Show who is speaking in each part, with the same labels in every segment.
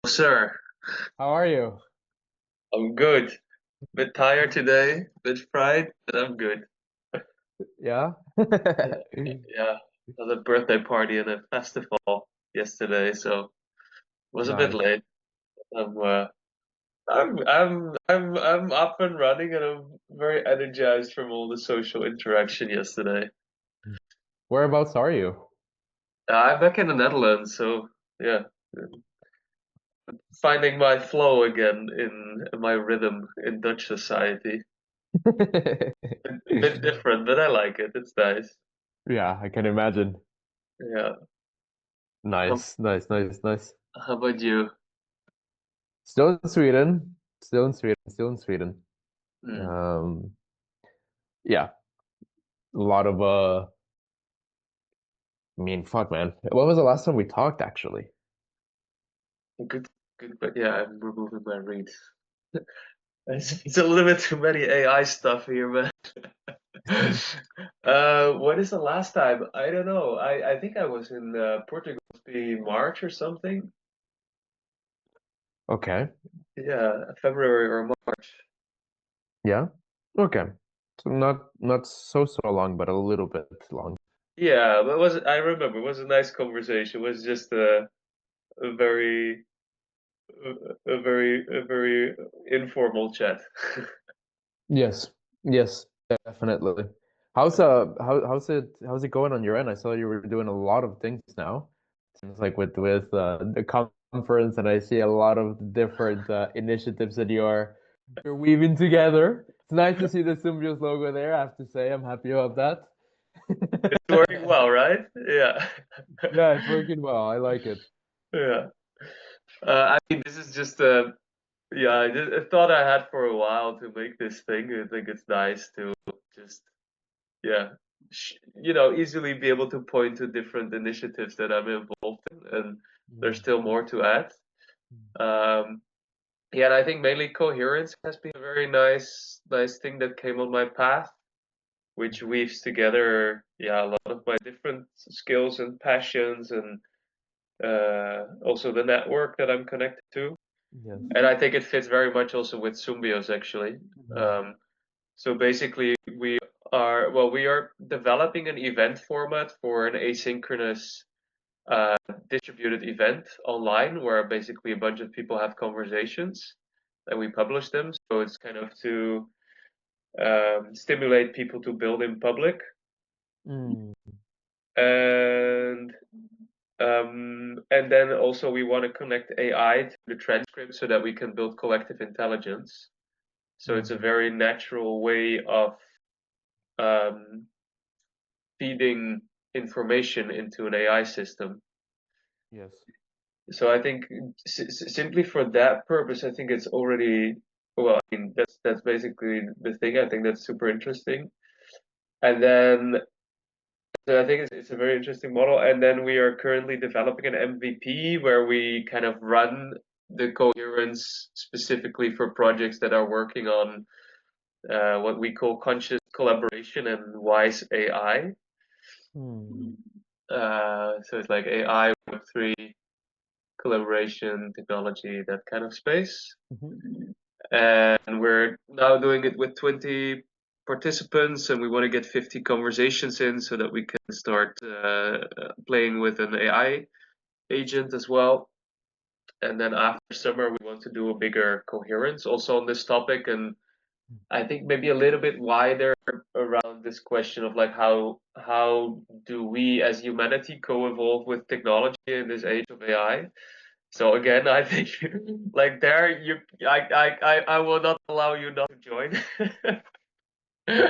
Speaker 1: Sir,
Speaker 2: How are you?
Speaker 1: I'm good. Bit tired today, bit fried, but I'm good.
Speaker 2: Yeah?
Speaker 1: Yeah, had a birthday party and a festival yesterday, so was a bit
Speaker 2: Nice.
Speaker 1: late. I'm I'm up and running, and I'm very energized from all the social interaction yesterday.
Speaker 2: Whereabouts are you?
Speaker 1: I'm back in the Netherlands, so yeah, finding my flow again in my rhythm in Dutch society. A bit different, but I like it. It's nice.
Speaker 2: Yeah, I can imagine.
Speaker 1: Yeah. How,
Speaker 2: Nice, nice, nice, nice.
Speaker 1: how about you?
Speaker 2: Still in Sweden. Still in Sweden. Still in Sweden.
Speaker 1: Hmm.
Speaker 2: Um, yeah, a lot of I mean, fuck, man. When was the last time we talked, actually?
Speaker 1: Good, good, but yeah, I'm removing my reads. It's a little bit too many AI stuff here, man. What is the last time? I don't know. I think I was in Portugal, must be March or something.
Speaker 2: Okay.
Speaker 1: Yeah, February or March.
Speaker 2: Yeah. Okay. So not so long, but a little bit long.
Speaker 1: Yeah, but I remember it was a nice conversation. It was just a very a very informal chat.
Speaker 2: Yes. Yes, definitely. How's it going on your end? I saw you were doing a lot of things now. Seems like with the conference, and I see a lot of different initiatives that you're weaving together. It's nice to see the Sumbios logo there. I have to say, I'm happy about
Speaker 1: It's
Speaker 2: that.
Speaker 1: working well, right? Yeah.
Speaker 2: Yeah, it's working well. I like it.
Speaker 1: Yeah. I mean, this is just yeah, a thought I had for a while to make this thing. I think it's nice to just, yeah, easily be able to point to different initiatives that I'm involved in, and there's
Speaker 2: Mm.
Speaker 1: still more to add. Um, yeah, and I think mainly coherence has been a very nice thing that came on my path, which weaves together, yeah, a lot of my different skills and passions, and also the network that I'm connected to.
Speaker 2: Yes.
Speaker 1: And I think it fits very much also with Sumbios actually.
Speaker 2: Mhm.
Speaker 1: Um, so basically, we are developing an event format for an asynchronous uh, distributed event online where basically a bunch of people have conversations and we publish them. So it's kind of to stimulate people to build in public.
Speaker 2: Mm.
Speaker 1: And and then also we want to connect AI to the transcript so that we can build collective intelligence. So it's a
Speaker 2: Mm.
Speaker 1: very natural way of um, feeding information into an AI system.
Speaker 2: Yes.
Speaker 1: So I think simply for that purpose, I think it's already well. I mean, that's basically the thing. I think that's super interesting. And then so I think it's a very interesting model. And then we are currently developing an MVP where we kind of run the coherence specifically for projects that are working on what we call conscious collaboration and wise AI.
Speaker 2: Mm.
Speaker 1: So it's like AI, Web3, collaboration, technology, that kind of space.
Speaker 2: Mhm.
Speaker 1: And we're now doing it with 20 participants, and we want to get 50 conversations in so that we can start playing with an AI agent as well. And then after summer, we want to do a bigger coherence also on this topic. And I think maybe a little bit wider around this question of like how do we as humanity co-evolve with technology in this age of AI? So again, I think like there you I will not allow you not to join.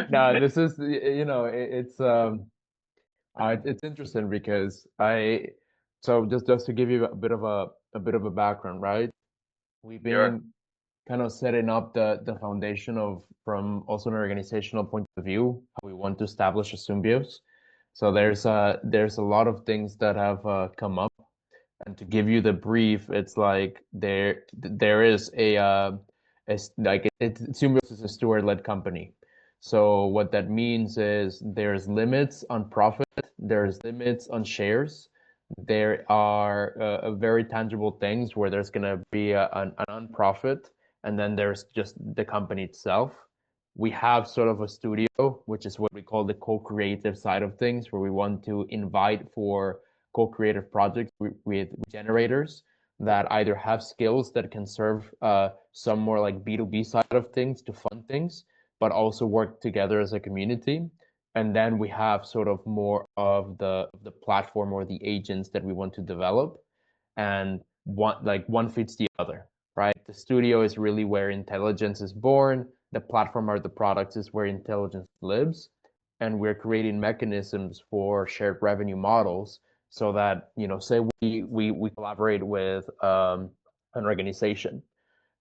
Speaker 2: No, this is it's interesting because I so just to give you a bit of a background, right? We've
Speaker 1: Sure.
Speaker 2: been kind of setting up the foundation of from also an organizational point of view, how we want to establish a symbios. So there's a lot of things that have come up, and to give you the brief, it's like there is Sumbios is a steward-led company. So what that means is there's limits on profit, there's limits on shares, There are very tangible things where there's going to be a nonprofit, and then there's just the company itself. We have sort of a studio, which is what we call the co-creative side of things, where we want to invite for co-creative projects with generators that either have skills that can serve some more like B2B side of things to fund things, but also work together as a community. And then we have sort of more of the platform or the agents that we want to develop, and one feeds the other, right? The studio is really where intelligence is born. The platform or the products is where intelligence lives, and we're creating mechanisms for shared revenue models so that, say we collaborate with an organization,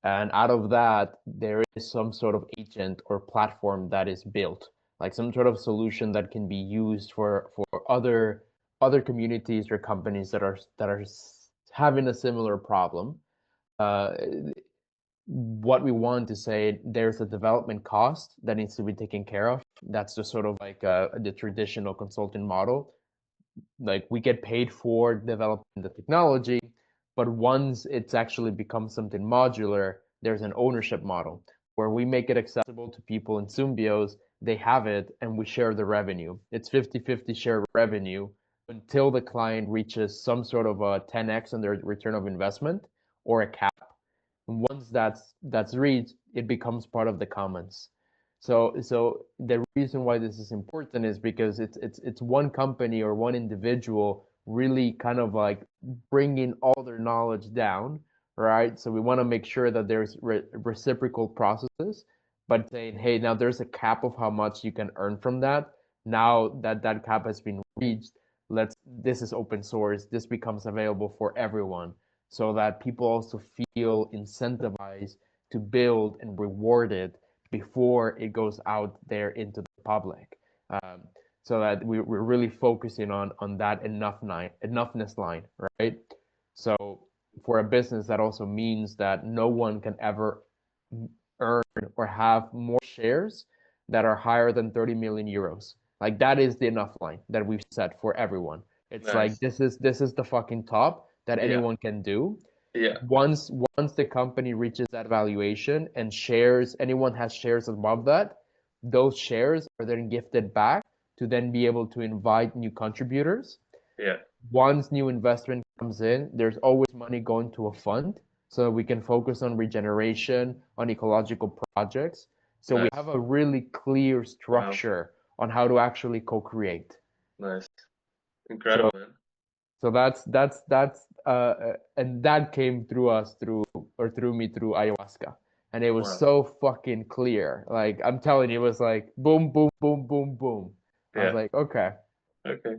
Speaker 2: and out of that, there is some sort of agent or platform that is built, like some sort of solution that can be used for other communities or companies that are having a similar problem. Uh, what we want to say, there's a development cost that needs to be taken care of. That's just sort of like the traditional consulting model. Like we get paid for developing the technology, but once it's actually becomes something modular, there's an ownership model where we make it accessible to people in Sumbios, they have it, and we share the revenue. It's 50-50 share revenue until the client reaches some sort of a 10x on their return of investment or a cap. And once that's reached, it becomes part of the commons. So the reason why this is important is because it's one company or one individual really kind of like bringing all their knowledge down, right? So we want to make sure that there's reciprocal processes, but saying, hey, now there's a cap of how much you can earn from that. Now that that cap has been reached, this is open source. This becomes available for everyone so that people also feel incentivized to build and rewarded before it goes out there into the public. Um, so that we're really focusing on that enoughness line, right? So for a business, that also means that no one can ever earn or have more shares that are higher than 30 million euros. Like that is the enough line that we've set for everyone. It's like
Speaker 1: Nice.
Speaker 2: this is the fucking top that
Speaker 1: Yeah.
Speaker 2: anyone can do.
Speaker 1: Yeah.
Speaker 2: Once the company reaches that valuation and anyone has shares above that, those shares are then gifted back to then be able to invite new contributors.
Speaker 1: Yeah.
Speaker 2: Once new investment comes in, there's always money going to a fund so that we can focus on regeneration, on ecological projects. So we
Speaker 1: Nice.
Speaker 2: have a really clear
Speaker 1: Wow.
Speaker 2: structure on how to actually co-create.
Speaker 1: Nice.
Speaker 2: So
Speaker 1: Incredible, man.
Speaker 2: So and that came through me through ayahuasca, and it was
Speaker 1: Wow.
Speaker 2: so fucking clear. Like I'm telling you, it was like boom, boom, boom, boom, boom. I was
Speaker 1: Yeah.
Speaker 2: like, okay.
Speaker 1: Okay.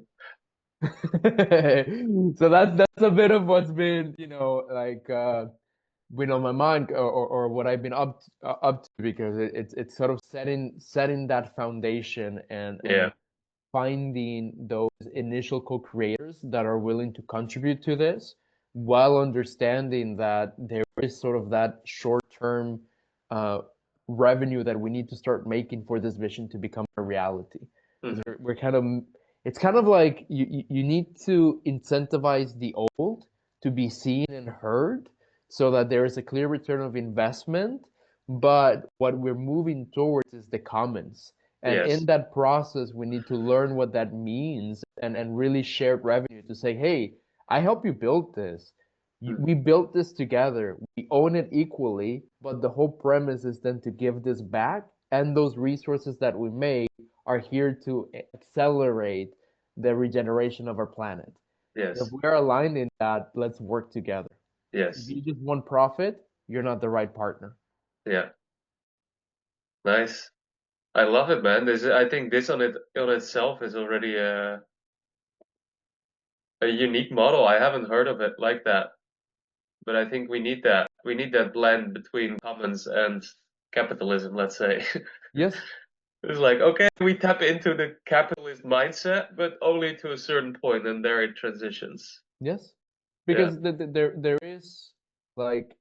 Speaker 2: So that's a bit of what's been, like been on my mind, or what I've been up to, because it's sort of setting that foundation and
Speaker 1: Yeah.
Speaker 2: finding those initial co-creators that are willing to contribute to this, while understanding that there is sort of that short-term uh, revenue that we need to start making for this vision to become a reality. Because
Speaker 1: Hmm.
Speaker 2: we're kind of, it's kind of like you need to incentivize the old to be seen and heard so that there is a clear return of investment. But what we're moving towards is the commons, and in
Speaker 1: Yes.
Speaker 2: that process, we need to learn what that means, and really share revenue to say, hey, I help you build this.
Speaker 1: Hmm.
Speaker 2: We built this together. We own it equally, but the whole premise is then to give this back. And those resources that we make are here to accelerate the regeneration of our planet. If
Speaker 1: Yes.
Speaker 2: we're aligned in that, let's work together. If
Speaker 1: Yes.
Speaker 2: you just want profit, you're not the right partner.
Speaker 1: Yeah. Nice. I love it, man. I think this on itself is already a unique model. I haven't heard of it like that, but I think we need that. We need that blend between commons and capitalism, let's say.
Speaker 2: Yes,
Speaker 1: It's like, okay, we tap into the capitalist mindset, but only to a certain point, and there it transitions.
Speaker 2: yes.
Speaker 1: Yeah.
Speaker 2: Because there is, like,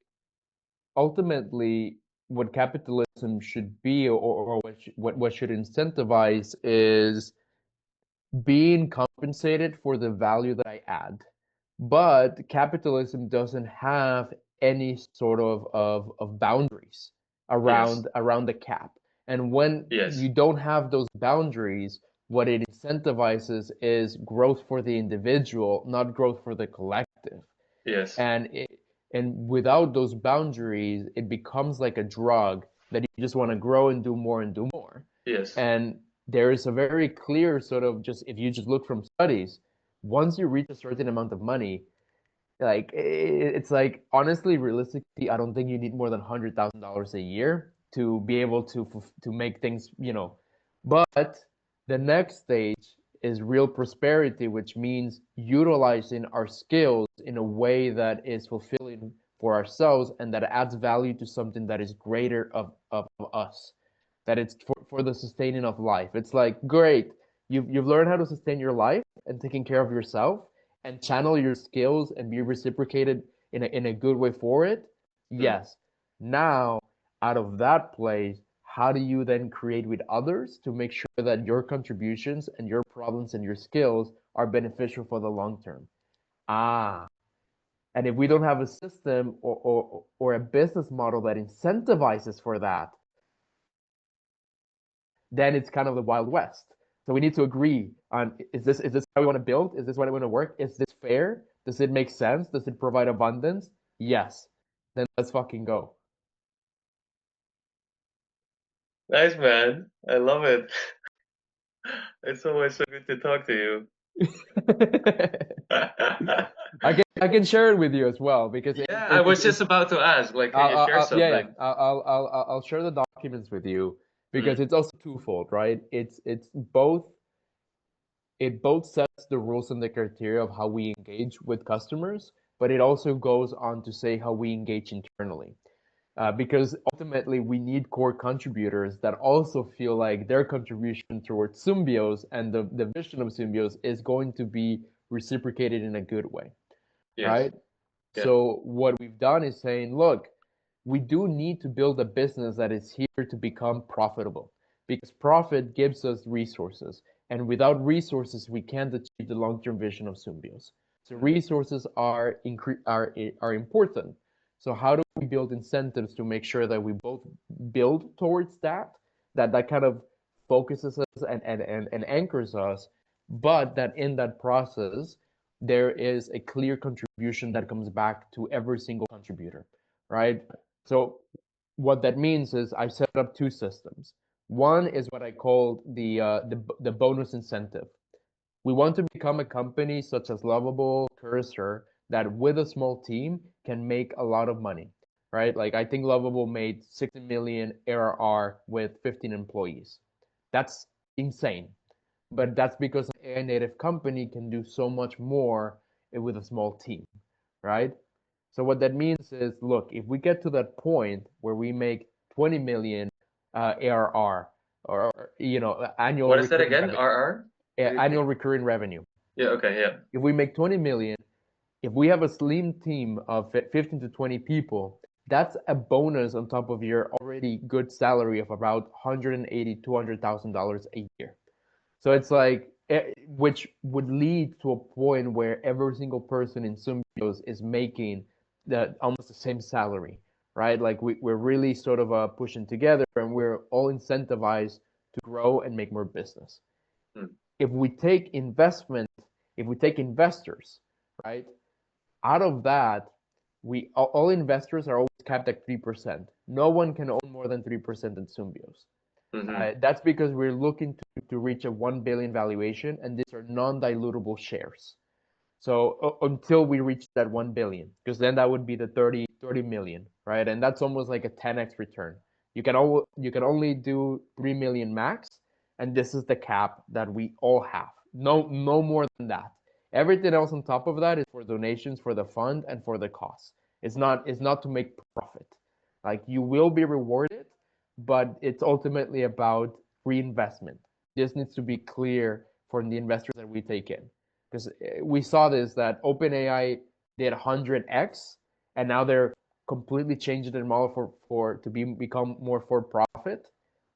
Speaker 2: ultimately what capitalism should be, or what should incentivize is being compensated for the value that I add. But capitalism doesn't have any sort of boundaries
Speaker 1: Yes.
Speaker 2: around the cap. And when
Speaker 1: Yes.
Speaker 2: you don't have those boundaries, what it incentivizes is growth for the individual, not growth for the collective.
Speaker 1: Yes.
Speaker 2: And and without those boundaries, it becomes like a drug that you just want to grow and do more and do more.
Speaker 1: Yes.
Speaker 2: And there is a very clear sort of, just if you just look from studies, once you reach a certain amount of money, like it's like, honestly, realistically, I don't think you need more than $100,000 a year to be able to make things, But the next stage is real prosperity, which means utilizing our skills in a way that is fulfilling for ourselves and that adds value to something that is greater of us. That it's for the sustaining of life. It's like, great, you've learned how to sustain your life and taking care of yourself and channel your skills and be reciprocated in a good way for it.
Speaker 1: Mm.
Speaker 2: Yes. Now, out of that place, how do you then create with others to make sure that your contributions and your problems and your skills are beneficial for the long term? Ah, and if we don't have a system or a business model that incentivizes for that, then it's kind of the Wild West. So we need to agree on, is this how we want to build? Is this what I want to work? Is this fair? Does it make sense? Does it provide abundance? Yes. Then let's fucking go.
Speaker 1: Nice, man. I love it. It's always so good to talk to you.
Speaker 2: I can share it with you as well because
Speaker 1: Yeah, I was just
Speaker 2: it's
Speaker 1: about to ask, like, can you share
Speaker 2: yeah, yeah,
Speaker 1: something?
Speaker 2: I'll share the documents with you because
Speaker 1: Mm.
Speaker 2: it's also twofold, right? It's both, it both sets the rules and the criteria of how we engage with customers, but it also goes on to say how we engage internally. Because ultimately we need core contributors that also feel like their contribution towards Sumbios and the vision of Sumbios is going to be reciprocated in a good way,
Speaker 1: Yes.
Speaker 2: right?
Speaker 1: Yeah.
Speaker 2: So what we've done is saying, look, we do need to build a business that is here to become profitable because profit gives us resources. And without resources, we can't achieve the long-term vision of Symbios. So
Speaker 1: Mm.
Speaker 2: resources are important. So how do we build incentives to make sure that we both build towards that kind of focuses us and anchors us, but that in that process, there is a clear contribution that comes back to every single contributor, right? So what that means is I set up two systems. One is what I call the bonus incentive. We want to become a company such as Lovable, Cursor, that with a small team can make a lot of money, right? Like I think Lovable made 60 million ARR with 15 employees. That's insane. But that's because an AI native company can do so much more with a small team, right? So what that means is, look, if we get to that point where we make 20 million ARR, or annual
Speaker 1: What is that
Speaker 2: recurring
Speaker 1: again?
Speaker 2: revenue,
Speaker 1: RR? What do you
Speaker 2: annual
Speaker 1: think?
Speaker 2: recurring revenue.
Speaker 1: Yeah, okay, yeah.
Speaker 2: If we make 20 million, if we have a slim team of 15 to 20 people, that's a bonus on top of your already good salary of about 180, $200,000 a year. So it's like, which would lead to a point where every single person in Symbios is making almost the same salary, right? Like we're really sort of pushing together and we're all incentivized to grow and make more business.
Speaker 1: Mm.
Speaker 2: If we take investment, if we take investors, right, out of that, all investors are always capped at 3%. No one can own more than 3% in Symbios.
Speaker 1: Mm-hmm.
Speaker 2: That's because we're looking to reach a 1 billion valuation, and these are non-dilutable shares. So until we reach that 1 billion, because then that would be the 30 million, right? And that's almost like a 10x return. You can only do 3 million max, and this is the cap that we all have. No more than that. Everything else on top of that is for donations for the fund and for the cost. It's not to make profit. Like you will be rewarded, but it's ultimately about reinvestment. This needs to be clear for the investors that we take in, because we saw this, that OpenAI did 100x, and now they're completely changing their model for to become more for profit.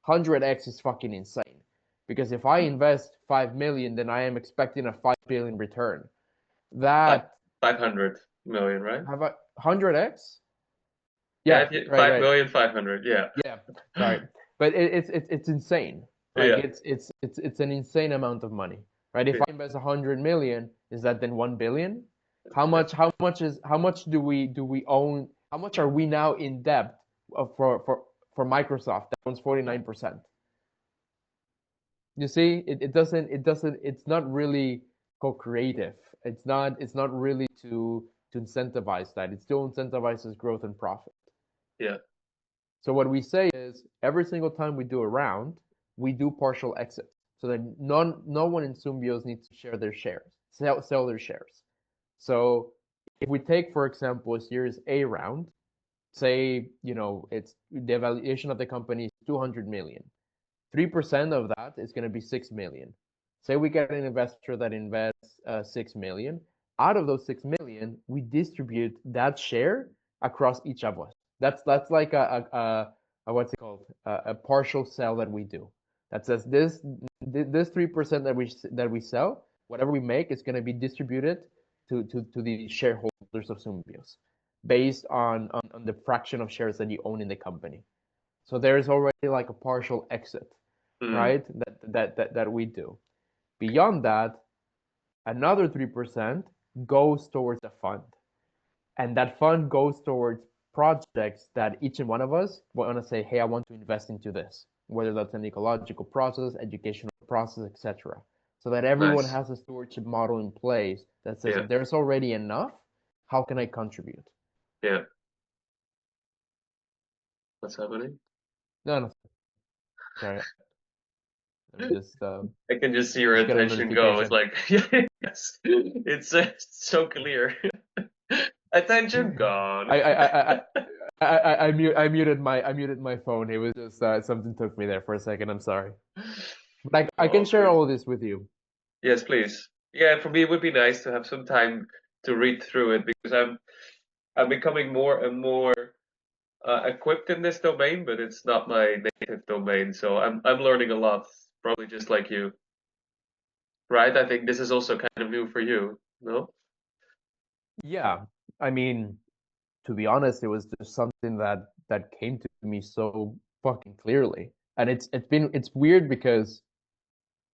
Speaker 2: 100x is fucking insane, because if I
Speaker 1: Mm.
Speaker 2: invest 5 million, then I am expecting a 5 billion return.
Speaker 1: I
Speaker 2: That
Speaker 1: 500 million, right?
Speaker 2: Have I 100x?
Speaker 1: Yeah,
Speaker 2: Yeah, right,
Speaker 1: 5
Speaker 2: right.
Speaker 1: million 500. Yeah.
Speaker 2: Yeah, right. But it's insane. Like
Speaker 1: Yeah.
Speaker 2: it's an insane amount of money, right? If
Speaker 1: Yeah.
Speaker 2: I invest 100 million, is that then 1 billion?
Speaker 1: Yeah.
Speaker 2: How much do we own? How much are we now in debt for Microsoft? That owns 49%. You see, it's not really co-creative. It's not really to incentivize that. It still incentivizes growth and profit.
Speaker 1: Yeah.
Speaker 2: So what we say is every single time we do a round, we do partial exits. So that no one in Sumbios needs to share their shares, sell their shares. So if we take, for example, a Series A round, say, it's the valuation of the company is 200 million. 3% of that is going to be 6 million. Say we get an investor that invests 6 million. Out of those 6 million, we distribute that share across each of us. That's like a what's it called? A partial sell that we do. That says this 3% that we sell, whatever we make is going to be distributed to the shareholders of Sumbios based on the fraction of shares that you own in the company. So there's already like a partial exit,
Speaker 1: Mm.
Speaker 2: right? That we do. Beyond that, another 3% goes towards a fund. And that fund goes towards projects that each and one of us want to say, hey, I want to invest into this, whether that's an ecological process, educational process, etc. So that everyone
Speaker 1: Nice.
Speaker 2: has a stewardship model in place that says,
Speaker 1: Yeah.
Speaker 2: there's already enough. How can I contribute?
Speaker 1: Yeah. What's happening?
Speaker 2: No, no, sorry. Let me
Speaker 1: I can just see your
Speaker 2: just get a
Speaker 1: attention go. It's
Speaker 2: notification.
Speaker 1: like, yes, it's so clear. Attention gone.
Speaker 2: I I I I I muted my phone. It was just something took me there for a second. I'm sorry, but I can
Speaker 1: Oh,
Speaker 2: share
Speaker 1: good.
Speaker 2: all of this with you.
Speaker 1: Yes, please. Yeah, for me it would be nice to have some time to read through it because I'm becoming more and more equipped in this domain, but it's not my native domain, so I'm learning a lot, probably just like you, right? I think this is also kind of new for you, no?
Speaker 2: Yeah, I mean, to be honest, it was just something that came to me so fucking clearly, and it's weird because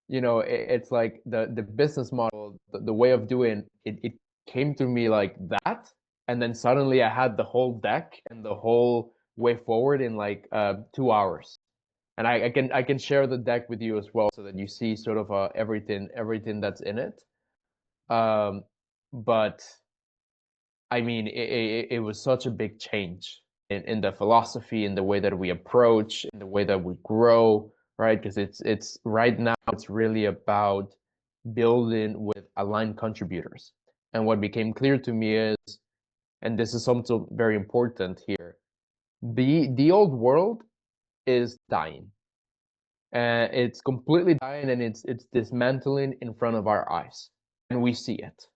Speaker 2: it's like the business model, the way of doing it came to me like that, and then suddenly I had the whole deck and the whole way forward in like 2 hours. And I can share the deck with you as well so that you see sort of everything that's in it. But I mean, it was such a big change in the philosophy, in the way that we approach, in the way that we grow, right? Because it's right now it's really about building with aligned contributors. And what became clear to me is, and this is something very important here, the old world is dying. It's completely dying and it's dismantling in front of our eyes, and we see it.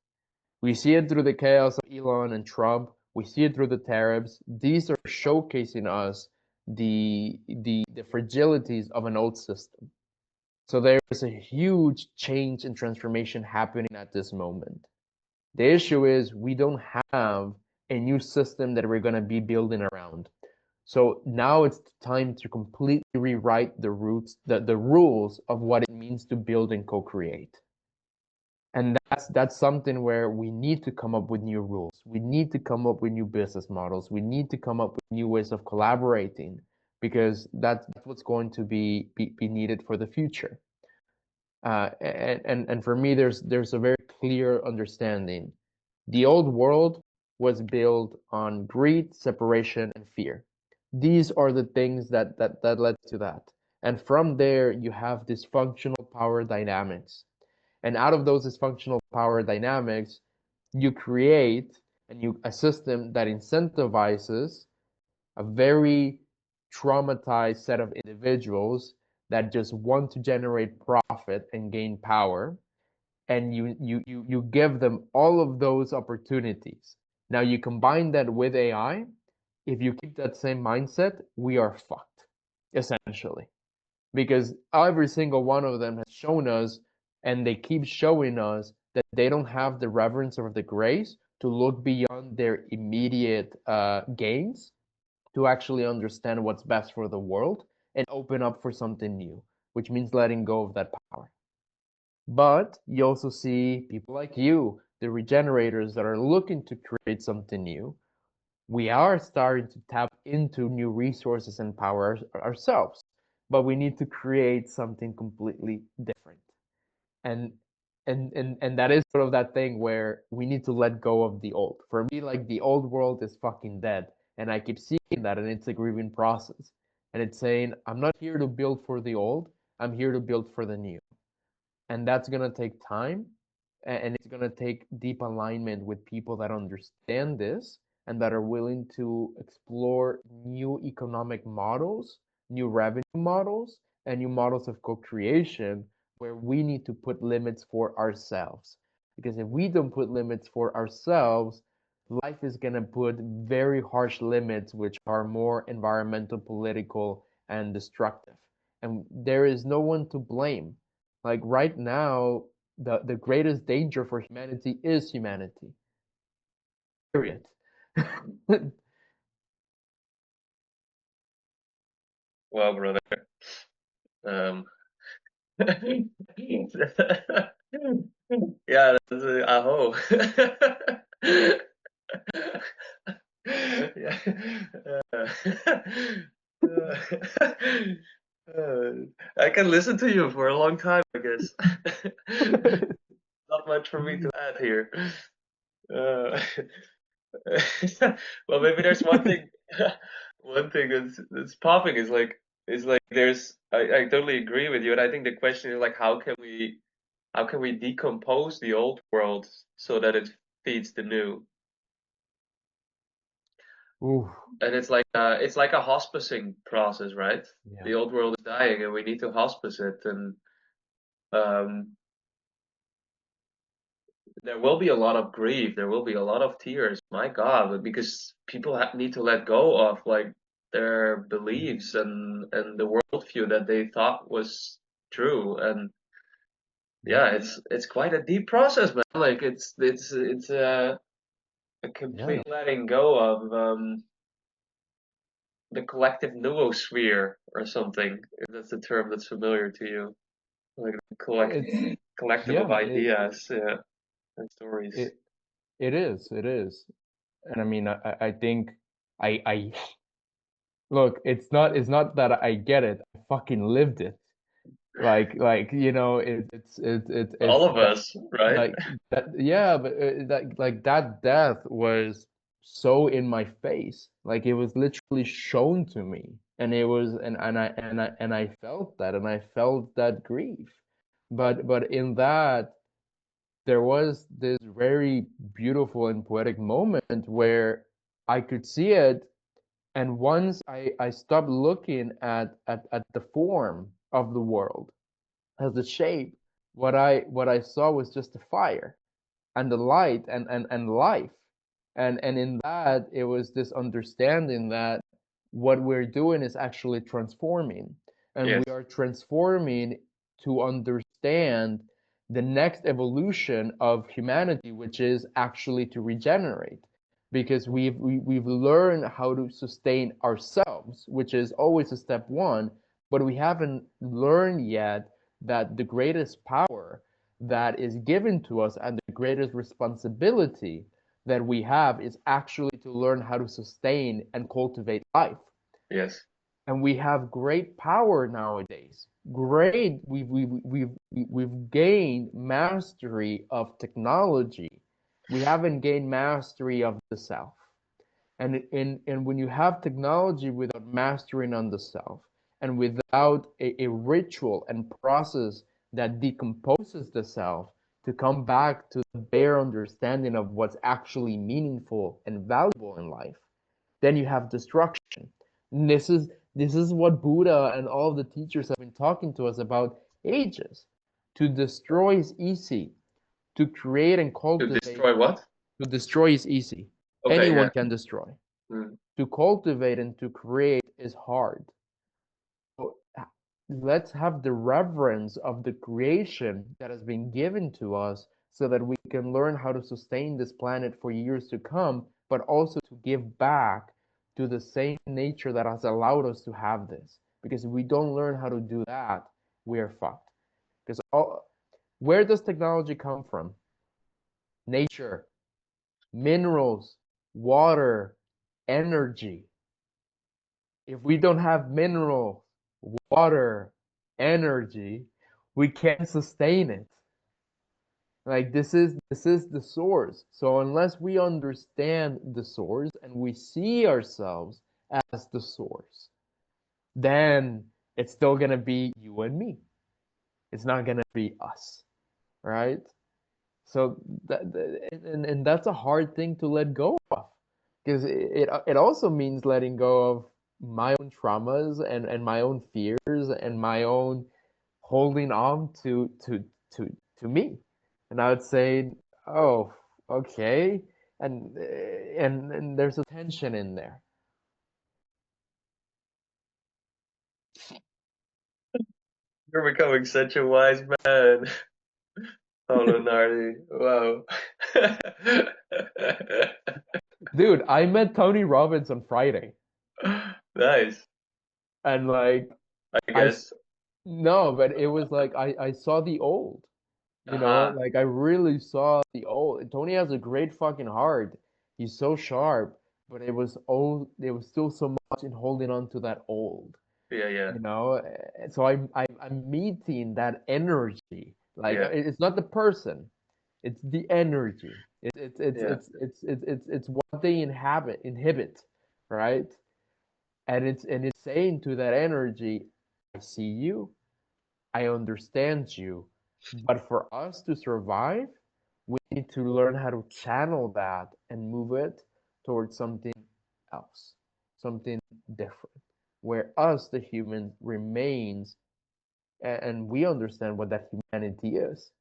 Speaker 2: We see it through the chaos of Elon and Trump. We see it through the tariffs. These are showcasing us the fragilities of an old system. So there is a huge change and transformation happening at this moment. The issue is we don't have a new system that we're going to be building around. So now it's time to completely rewrite the rules of what it means to build and co-create. And that's something where we need to come up with new rules. We need to come up with new business models. We need to come up with new ways of collaborating because that's what's going to be needed for the future. And for me, there's a very clear understanding. The old world was built on greed, separation, and fear. These are the things that led to that. And from there, you have dysfunctional power dynamics. And out of those dysfunctional power dynamics, you create a system that incentivizes a very traumatized set of individuals that just want to generate profit and gain power, and you give them all of those opportunities. Now you combine that with AI. If you keep that same mindset, we are fucked, essentially, because every single one of them has shown us, and they keep showing us that they don't have the reverence or the grace to look beyond their immediate gains to actually understand what's best for the world and open up for something new, which means letting go of that power. But you also see people like you, the regenerators that are looking to create something new. We are starting to tap into new resources and power ourselves, but we need to create something completely different. And and that is sort of that thing where we need to let go of the old. For me, like the old world is fucking dead, and I keep seeing that, and it's a grieving process. And it's saying, I'm not here to build for the old, I'm here to build for the new. And that's going to take time, and it's going to take deep alignment with people that understand this and that are willing to explore new economic models, new revenue models, and new models of co-creation where we need to put limits for ourselves. Because if we don't put limits for ourselves, life is going to put very harsh limits which are more environmental, political, and destructive. And there is no one to blame. Like right now, the greatest danger for humanity is humanity. Period.
Speaker 1: Well, brother. Um, yeah, that's aho. Yeah. Uh, uh, uh, I can listen to you for a long time, I guess. Not much for me to add here. Uh, well, maybe there's one thing. One thing that's popping is like I totally agree with you, and I think the question is like how can we decompose the old world so that it feeds the new?
Speaker 2: Ooh,
Speaker 1: And it's like a hospicing process, right?
Speaker 2: yeah,
Speaker 1: The old world is dying, and we need to hospice it, and um, there will be a lot of grief, there will be a lot of tears. My God, because people need to let go of like their beliefs and the worldview that they thought was true, and
Speaker 2: yeah,
Speaker 1: yeah, it's quite a deep process, man. Like it's a
Speaker 2: yeah.
Speaker 1: complete letting go of the collective noosphere or something. If that's a term that's familiar to you, like the
Speaker 2: It's
Speaker 1: collective of
Speaker 2: yeah,
Speaker 1: ideas, yeah, and stories.
Speaker 2: it it is, it is. And I mean, I think I look. It's not that I get it. I fucking lived it. Like
Speaker 1: All
Speaker 2: it's
Speaker 1: of
Speaker 2: that
Speaker 1: us, right?
Speaker 2: like that yeah, but that like that death was so in my face, like it was literally shown to me, and it was and I felt that, and I felt that grief, but in that there was this very beautiful and poetic moment where I could see it, and once I stopped looking at the form of the world as the shape, what I saw was just the fire and the light and life. And in that it was this understanding that what we're doing is actually transforming. And we
Speaker 1: Yes,
Speaker 2: are transforming to understand the next evolution of humanity, which is actually to regenerate. Because we've learned how to sustain ourselves, which is always a step one, but we haven't learned yet that the greatest power that is given to us and the greatest responsibility that we have is actually to learn how to sustain and cultivate life.
Speaker 1: yes,
Speaker 2: And we have great power nowadays. Great, we've gained mastery of technology. We haven't gained mastery of the self. And when you have technology without mastering on the self, and without a ritual and process that decomposes the self to come back to the bare understanding of what's actually meaningful and valuable in life, then you have destruction. And this is what Buddha and all of the teachers have been talking to us about ages. To destroy is easy. To create and
Speaker 1: to
Speaker 2: cultivate,
Speaker 1: destroy what?
Speaker 2: to destroy is easy.
Speaker 1: Okay, yeah.
Speaker 2: Anyone can destroy.
Speaker 1: Mm.
Speaker 2: To cultivate and to create is hard. So let's have the reverence of the creation that has been given to us so that we can learn how to sustain this planet for years to come, but also to give back to the same nature that has allowed us to have this. Because if we don't learn how to do that, we are fucked. Because where does technology come from? Nature, minerals, water, energy. If we don't have minerals, water, energy, we can't sustain it. Like this is the source. So unless we understand the source and we see ourselves as the source, then it's still gonna be you and me. It's not gonna be us, right? So and that's a hard thing to let go of, because it also means letting go of my own traumas and my own fears and my own holding on to me. And I would say, oh, okay, and there's a tension in there.
Speaker 1: You're becoming such a wise man, Paolo Nardi. Wow.
Speaker 2: Dude, I met Tony Robbins on Friday,
Speaker 1: Nice,
Speaker 2: and like
Speaker 1: I
Speaker 2: I
Speaker 1: guess.
Speaker 2: no, but it was like I saw the old.
Speaker 1: Aha.
Speaker 2: Like I really saw the old. Tony has a great fucking heart. He's so sharp, but it was old. There was still so much in holding on to that old.
Speaker 1: Yeah, yeah,
Speaker 2: So I'm meeting that energy. Like
Speaker 1: yeah,
Speaker 2: it's not the person, it's the energy.
Speaker 1: yeah.
Speaker 2: It's what they inhibit, right? And it's saying to that energy, I see you, I understand you, but for us to survive, we need to learn how to channel that and move it towards something else, something different, where us, the human, remains and we understand what that humanity is,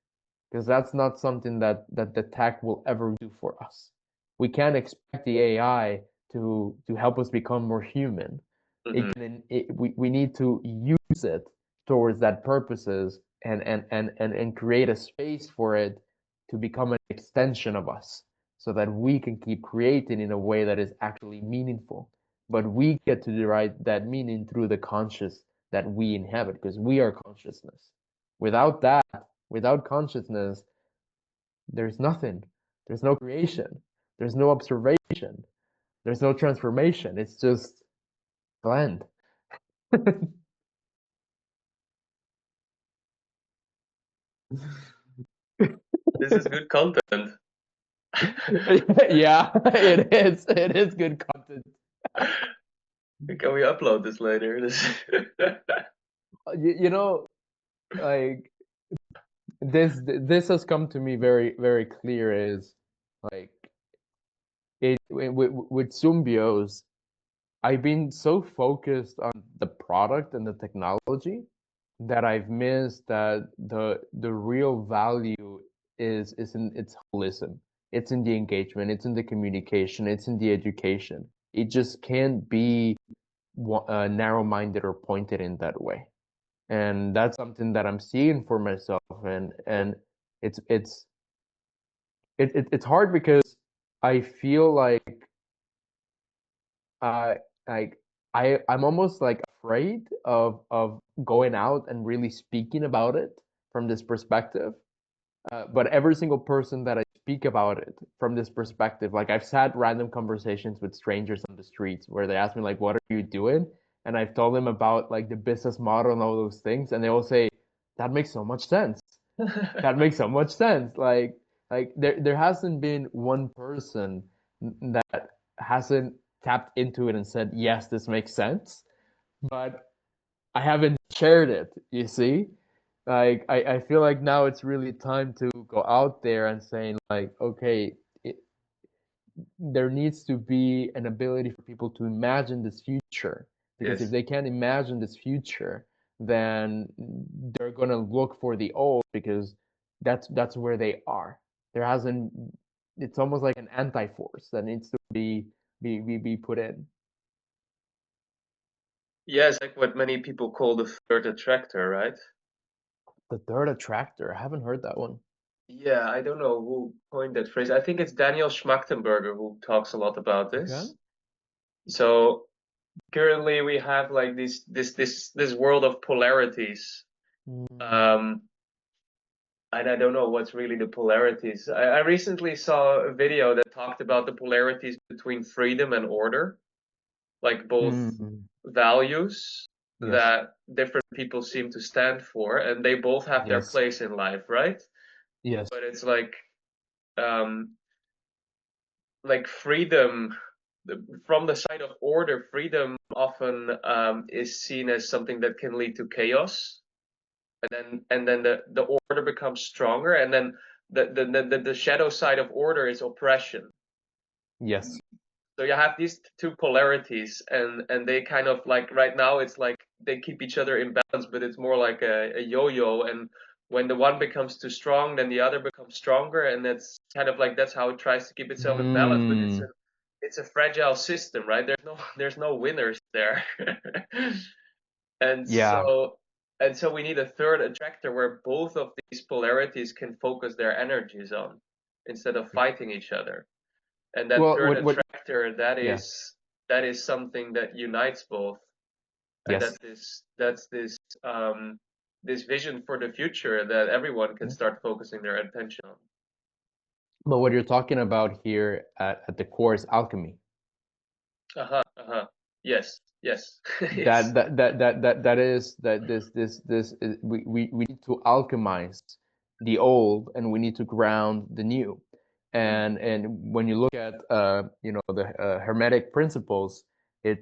Speaker 2: because that's not something that the tech will ever do for us. We can't expect the AI to help us become more human.
Speaker 1: Hmm.
Speaker 2: We need to use it towards that purposes and create a space for it to become an extension of us, so that we can keep creating in a way that is actually meaningful. But we get to derive that meaning through the conscious that we inhabit, because we are consciousness. Without that, without consciousness, there's nothing. There's no creation. There's no observation. There's no transformation. It's just bland.
Speaker 1: This is good content.
Speaker 2: Yeah, it is. It is good content.
Speaker 1: Can we upload this later? This.
Speaker 2: You know, like this has come to me very, very clear is like with Sumbios, I've been so focused on the product and the technology that I've missed that the real value is in its holism. It's in the engagement, it's in the communication, it's in the education. It just can't be narrow-minded or pointed in that way. And that's something that I'm seeing for myself, and it's it's it's hard because I feel uh like I'm almost like afraid of going out and really speaking about it from this perspective. But every single person that I speak about it from this perspective, like I've had random conversations with strangers on the streets where they ask me like, "What are you doing?" And I've told them about like the business model and all those things, and they all say, "That makes so much sense. That makes so much sense." Like there hasn't been one person that hasn't tapped into it and said, "Yes, this makes sense." But I haven't shared it, you see? Like I feel like now it's really time to go out there and saying like, okay, there needs to be an ability for people to imagine this future. Because if
Speaker 1: Yes.
Speaker 2: they can't imagine this future, then they're gonna look for the old, because that's where they are. There hasn't It's almost like an anti-force that needs to be put in.
Speaker 1: Yes, like what many people call the third attractor, right?
Speaker 2: The third attractor, I haven't heard that one.
Speaker 1: Yeah, I don't know who coined that phrase. I think it's Daniel Schmachtenberger who talks a lot about
Speaker 2: Okay.
Speaker 1: this. So currently we have like this world of polarities.
Speaker 2: Mm.
Speaker 1: Um, and I don't know what's really the polarities. I recently saw a video that talked about the polarities between freedom and order, like both
Speaker 2: Mm.
Speaker 1: values
Speaker 2: Yes.
Speaker 1: that different people seem to stand for, and they both have their
Speaker 2: Yes.
Speaker 1: place in life, right?
Speaker 2: Yes.
Speaker 1: But it's um, like freedom from the side of order, freedom often is seen as something that can lead to chaos, and then the order becomes stronger, and then the shadow side of order is oppression.
Speaker 2: Yes.
Speaker 1: So you have these two polarities, and they kind of like right now it's like they keep each other in balance, but it's more like a yo-yo. And when the one becomes too strong, then the other becomes stronger, and that's kind of like that's how it tries to keep itself in balance. But
Speaker 2: Mm.
Speaker 1: it's a fragile system, right? There's no winners there. and
Speaker 2: Yeah.
Speaker 1: so and so we need a third attractor where both of these polarities can focus their energies on instead of
Speaker 2: Yeah.
Speaker 1: fighting each other. And that
Speaker 2: Well,
Speaker 1: third
Speaker 2: what
Speaker 1: attractor, that
Speaker 2: yeah.
Speaker 1: is that is something that unites both, and
Speaker 2: Yes.
Speaker 1: that's this vision for the future that everyone can
Speaker 2: Yeah.
Speaker 1: start focusing their attention on.
Speaker 2: But what you're talking about here at the core is alchemy.
Speaker 1: Uh-huh, uh-huh. Yes, yes.
Speaker 2: That
Speaker 1: Yes.
Speaker 2: that is that this is, we need to alchemize the old and we need to ground the new.
Speaker 1: Mm,
Speaker 2: And when you look at you know the hermetic principles, it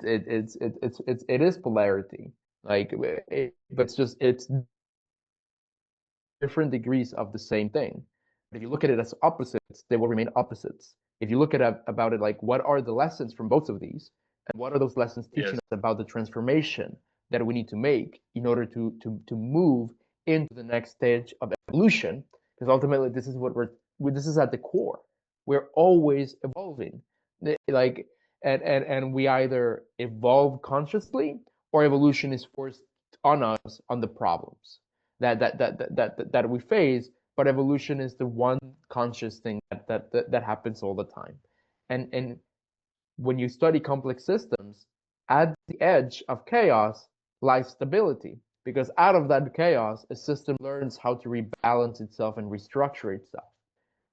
Speaker 2: is polarity. Like but it's just it's different degrees of the same thing. But if you look at it as opposites, they will remain opposites. If you look at about it like what are the lessons from both of these, and what are those lessons teaching
Speaker 1: yes.
Speaker 2: us about the transformation that we need to make in order to move into the next stage of evolution, because ultimately this is what this is at the core. We're always evolving, like and we either evolve consciously or evolution is forced on us on the problems that we face, but evolution is the one conscious thing that happens all the time. And when you study complex systems, at the edge of chaos lies stability, because out of that chaos a system learns how to rebalance itself and restructure itself.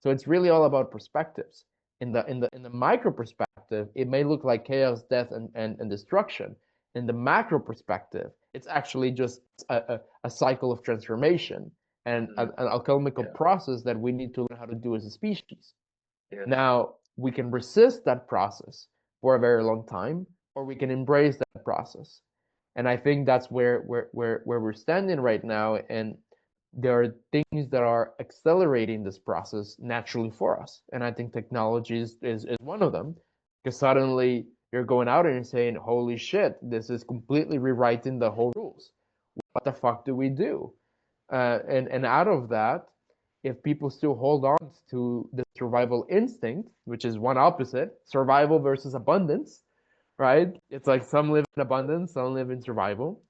Speaker 2: So it's really all about perspectives. In the micro perspective, it may look like chaos, death, and destruction. In the macro perspective, it's actually just a cycle of transformation and
Speaker 1: Mm,
Speaker 2: an alchemical
Speaker 1: yeah.
Speaker 2: process that we need to learn how to do as a species.
Speaker 1: Yes.
Speaker 2: Now, we can resist that process for a very long time, or we can embrace that process. And I think that's where we're standing right now. And there are things that are accelerating this process naturally for us. And I think technology is one of them, because suddenly you're going out and you're saying, holy shit, this is completely rewriting the whole rules. What the fuck do we do? And out of that, if people still hold on to the survival instinct, which is one opposite, survival versus abundance, right? It's like some live in abundance, some live in survival.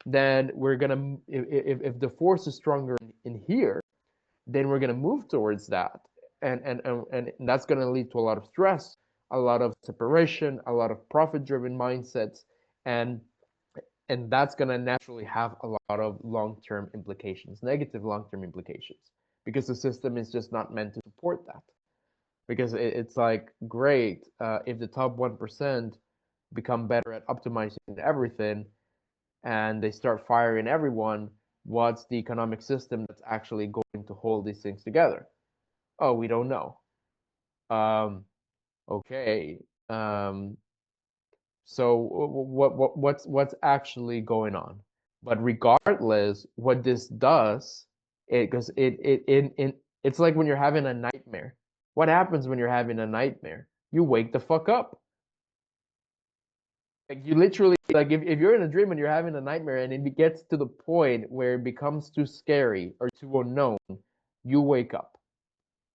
Speaker 2: Then we're gonna, if the force is stronger in here, then we're gonna move towards that, and that's gonna lead to a lot of stress, a lot of separation, a lot of profit-driven mindsets, and and that's going to naturally have a lot of long-term implications, negative long-term implications, because the system is just not meant to support that. Because it's like, great, if the top 1% become better at optimizing everything and they start firing everyone, what's the economic system that's actually going to hold these things together? Oh, we don't know. Um, okay. Um, So what's actually going on? But regardless, what this does, it because it's like when you're having a nightmare. What happens when you're having a nightmare? You wake the fuck up. Like you literally like if you're in a dream and you're having a nightmare and it gets to the point where it becomes too scary or too unknown, you wake up.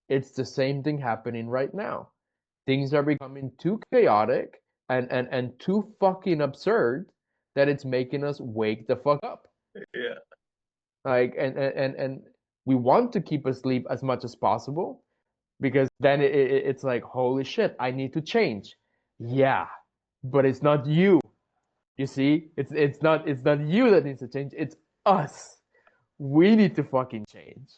Speaker 2: It's the same thing happening right now. Things are becoming too chaotic and too fucking absurd that it's making us wake the fuck up.
Speaker 1: Yeah.
Speaker 2: Like and We want to keep asleep as much as possible because then it's like, holy shit, I need to change. Yeah, but it's not you. You see, it's not you that needs to change. It's us. We need to fucking change.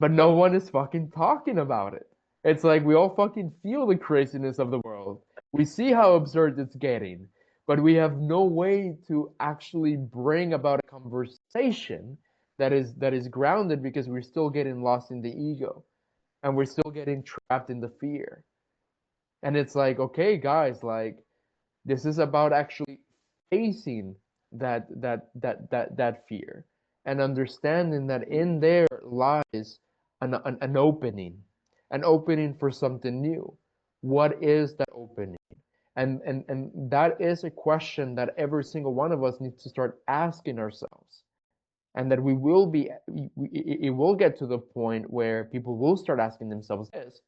Speaker 2: But no one is fucking talking about it. It's like we all fucking feel the craziness of the world. We see how absurd it's getting, but we have no way to actually bring about a conversation that is grounded because we're still getting lost in the ego and we're still getting trapped in the fear. And it's like, okay, guys, like this is about actually facing that fear and understanding that in there lies an opening for something new. What is that opening? And that is a question that every single one of us needs to start asking ourselves. And that we will be, it will get to the point where people will start asking themselves this,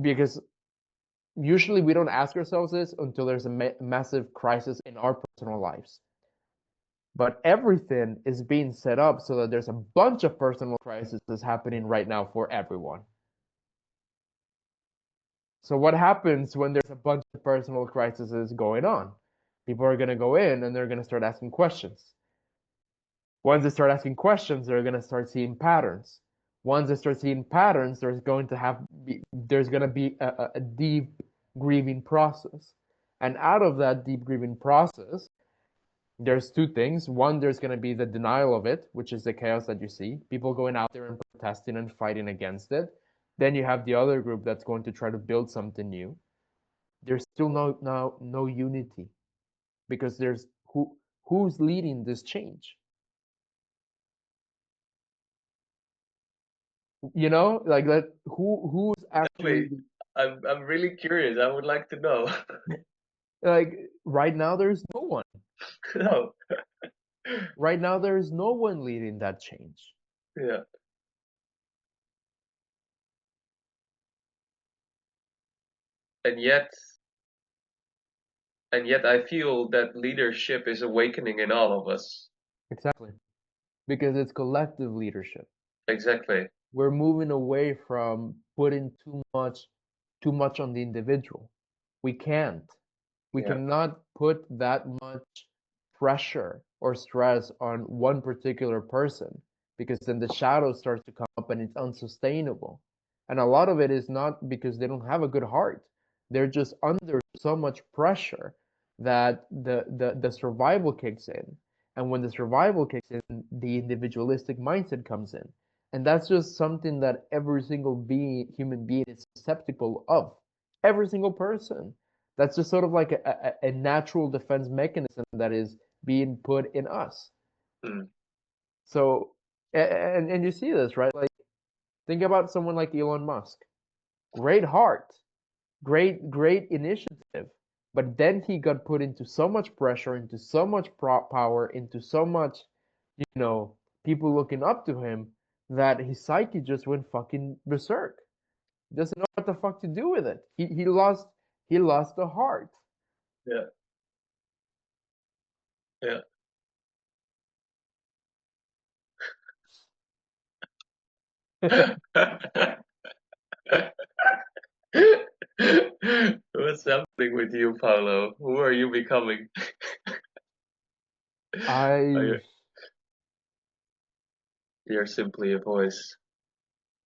Speaker 2: because usually we don't ask ourselves this until there's a massive crisis in our personal lives. But everything is being set up so that there's a bunch of personal crises happening right now for everyone. So what happens when there's a bunch of personal crises going on? People are going to go in and they're going to start asking questions. Once they start asking questions, they're going to start seeing patterns. Once they start seeing patterns, there's going to be a deep grieving process. And out of that deep grieving process, there's two things. One, there's going to be the denial of it, which is the chaos that you see, people going out there and protesting and fighting against it. Then you have the other group that's going to try to build something new. There's still no unity because there's who's leading this change. Like that, who's actually,
Speaker 1: Wait, I'm really curious. I would like to know.
Speaker 2: like, right now there's no one.
Speaker 1: No.
Speaker 2: Right now there is no one leading that change.
Speaker 1: Yeah. And yet I feel that leadership is awakening in all of us.
Speaker 2: Exactly. Because it's collective leadership.
Speaker 1: Exactly.
Speaker 2: We're moving away from putting too much on the individual. We can't. We
Speaker 1: Yeah.
Speaker 2: cannot put that much pressure or stress on one particular person because then the shadow starts to come up and it's unsustainable. And a lot of it is not because they don't have a good heart. They're just under so much pressure that the survival kicks in. And when the survival kicks in, the individualistic mindset comes in. And that's just something that every single human being is susceptible of. Every single person. That's just sort of like a natural defense mechanism that is being put in us.
Speaker 1: Mm.
Speaker 2: So, and you see this, right? Like, think about someone like Elon Musk. Great heart, great initiative, but then he got put into so much pressure, into so much power, into so much, you know, people looking up to him that his psyche just went fucking berserk. Doesn't know what the fuck to do with it. He lost the heart.
Speaker 1: Yeah. Yeah. What's happening with you, Paolo? Who are you becoming? Are
Speaker 2: I
Speaker 1: you, you're simply a voice.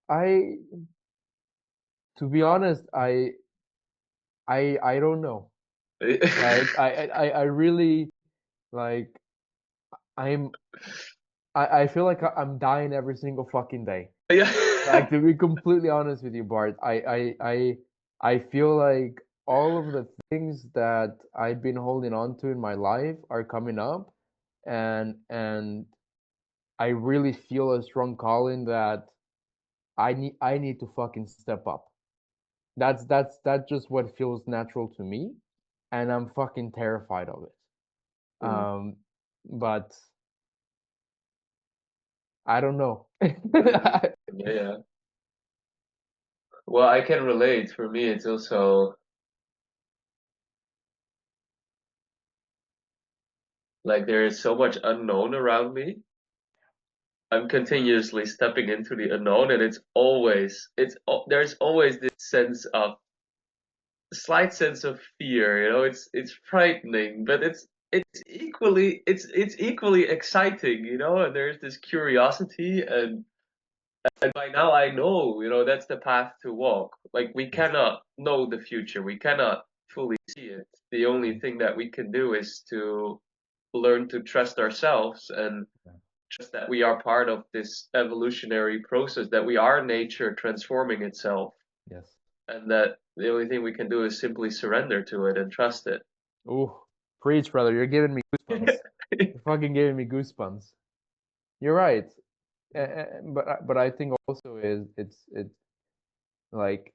Speaker 2: I to be honest, I don't know. Like I really, like, I'm I feel like I'm dying every single fucking day.
Speaker 1: Yeah.
Speaker 2: Like, to be completely honest with you, Bart, I feel like all of the things that I've been holding on to in my life are coming up, and I really feel a strong calling that I need to fucking step up. That's just what feels natural to me, and I'm fucking terrified of it.
Speaker 1: Mm.
Speaker 2: But I don't know.
Speaker 1: Yeah, yeah. Well, I can relate. For me, it's also like there is so much unknown around me. I'm continuously stepping into the unknown, and there's always this slight sense of fear. It's frightening, but it's equally exciting. And there's this curiosity, and by now I know, that's the path to walk. Like, we
Speaker 2: Yes.
Speaker 1: cannot know the future, we cannot fully see it. The only thing that we can do is to learn to trust ourselves, and
Speaker 2: Yeah.
Speaker 1: just that we are part of this evolutionary process, that we are nature transforming itself,
Speaker 2: Yes.
Speaker 1: and that the only thing we can do is simply surrender to it and trust it.
Speaker 2: Ooh, preach, brother. You're giving me goosebumps. You're fucking giving me goosebumps. You're right. But I think also it's like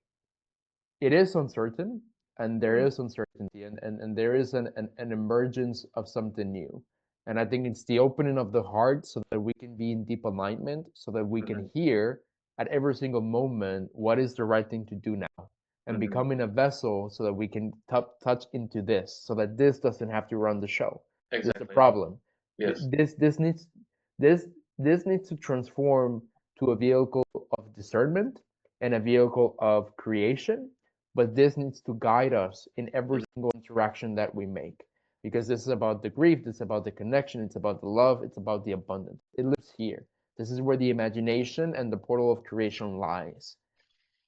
Speaker 2: it is uncertain, and there
Speaker 1: Mm,
Speaker 2: is uncertainty, and there is an emergence of something new. And I think it's the opening of the heart so that we can be in deep alignment, so that we can
Speaker 1: mhm,
Speaker 2: hear at every single moment what is the right thing to do now, and
Speaker 1: mhm.
Speaker 2: becoming a vessel so that we can touch into this, so that this doesn't have to run the show. This is the
Speaker 1: Exactly.
Speaker 2: problem.
Speaker 1: Yes.
Speaker 2: This this needs to transform to a vehicle of discernment and a vehicle of creation, but this needs to guide us in every
Speaker 1: Mm,
Speaker 2: single interaction that we make, because this is about the grief, this is about the connection, it's about the love, it's about the abundance. It lives here. This is where the imagination and the portal of creation lies,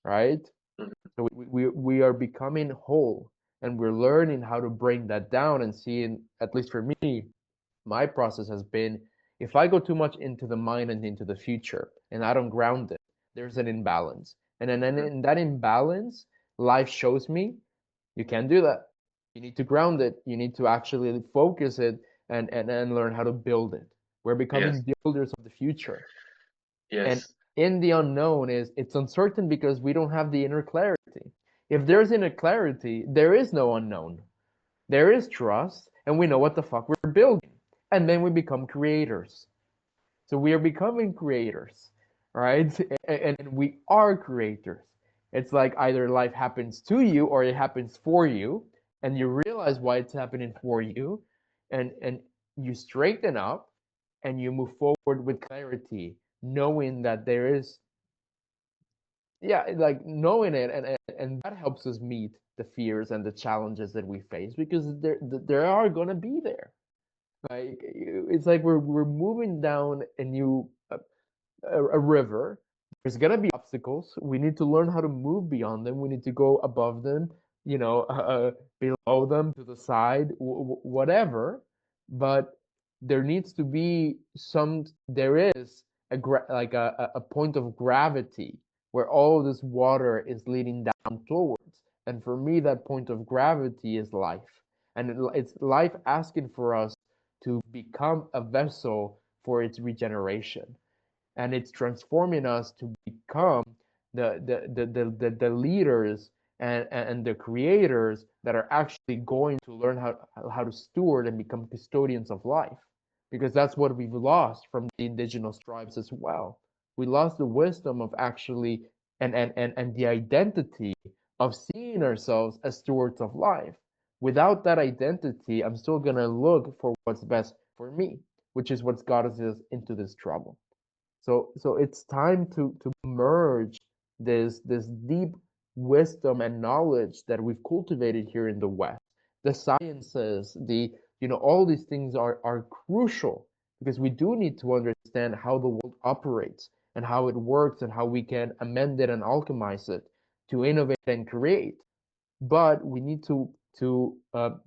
Speaker 2: right?
Speaker 1: mhm.
Speaker 2: So we are becoming whole, and we're learning how to bring that down and seeing, at least for me, my process has been, if I go too much into the mind and into the future and I don't ground it, there's an imbalance. And then
Speaker 1: Mm,
Speaker 2: in that imbalance, life shows me you can't do that. You need to ground it. You need to actually focus it and learn how to build it. We're
Speaker 1: yes.
Speaker 2: becoming builders of the future. And
Speaker 1: Yes.
Speaker 2: in the unknown it's uncertain because we don't have the inner clarity. If there's inner clarity, there is no unknown. There is trust, and we know what the fuck we're building. And then we become creators. So we are becoming creators, right? And we are creators. It's like either life happens to you or it happens for you, and you realize why it's happening for you, and you straighten up and you move forward with clarity, knowing that there is, yeah, like knowing it, and that helps us meet the fears and the challenges that we face, because there are gonna be there. Like it's like we're moving down a new a river. There's gonna be obstacles. We need to learn how to move beyond them. We need to go above them, below them, to the side, whatever. But there needs to be some. There is like a point of gravity where all this water is leading down towards. And for me, that point of gravity is life, and it's life asking for us to become a vessel for its regeneration, and it's transforming us to become the leaders and the creators that are actually going to learn how to steward and become custodians of life, because that's what we've lost from the indigenous tribes as well. We lost the wisdom of actually and the identity of seeing ourselves as stewards of life. Without that identity, I'm still going to look for what's best for me, which is what's got us into this trouble. So it's time to merge this deep wisdom and knowledge that we've cultivated here in the West. The sciences, all these things are crucial, because we do need to understand how the world operates and how it works and how we can amend it and alchemize it to innovate and create. But we need to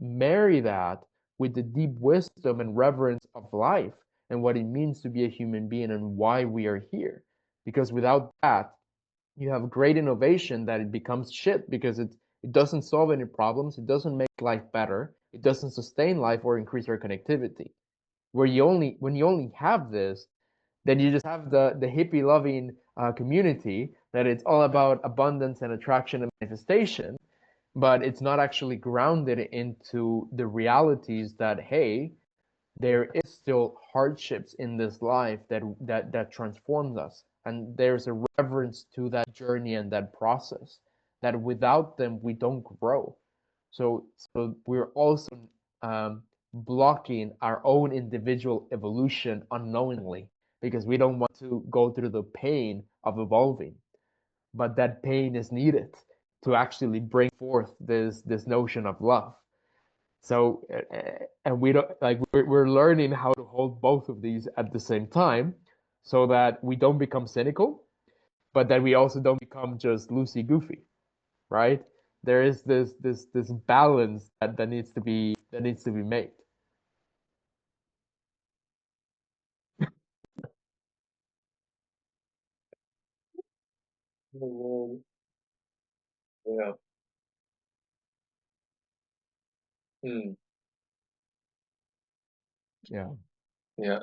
Speaker 2: marry that with the deep wisdom and reverence of life and what it means to be a human being and why we are here. Because without that, you have great innovation that it becomes shit, because it doesn't solve any problems, it doesn't make life better, it doesn't sustain life or increase our connectivity. When you only have this, then you just have the hippie loving community that it's all about abundance and attraction and manifestation, but it's not actually grounded into the realities that, hey, there is still hardships in this life that transforms us, and there's a reverence to that journey and that process, that without them we don't grow. So we're also blocking our own individual evolution unknowingly, because we don't want to go through the pain of evolving, but that pain is needed to actually bring forth this notion of love. So and we don't like we're learning how to hold both of these at the same time, so that we don't become cynical, but that we also don't become just loosey goofy, right? There is this balance that needs to be made.
Speaker 1: Oh, yeah. Hmm.
Speaker 2: Yeah.
Speaker 1: Yeah.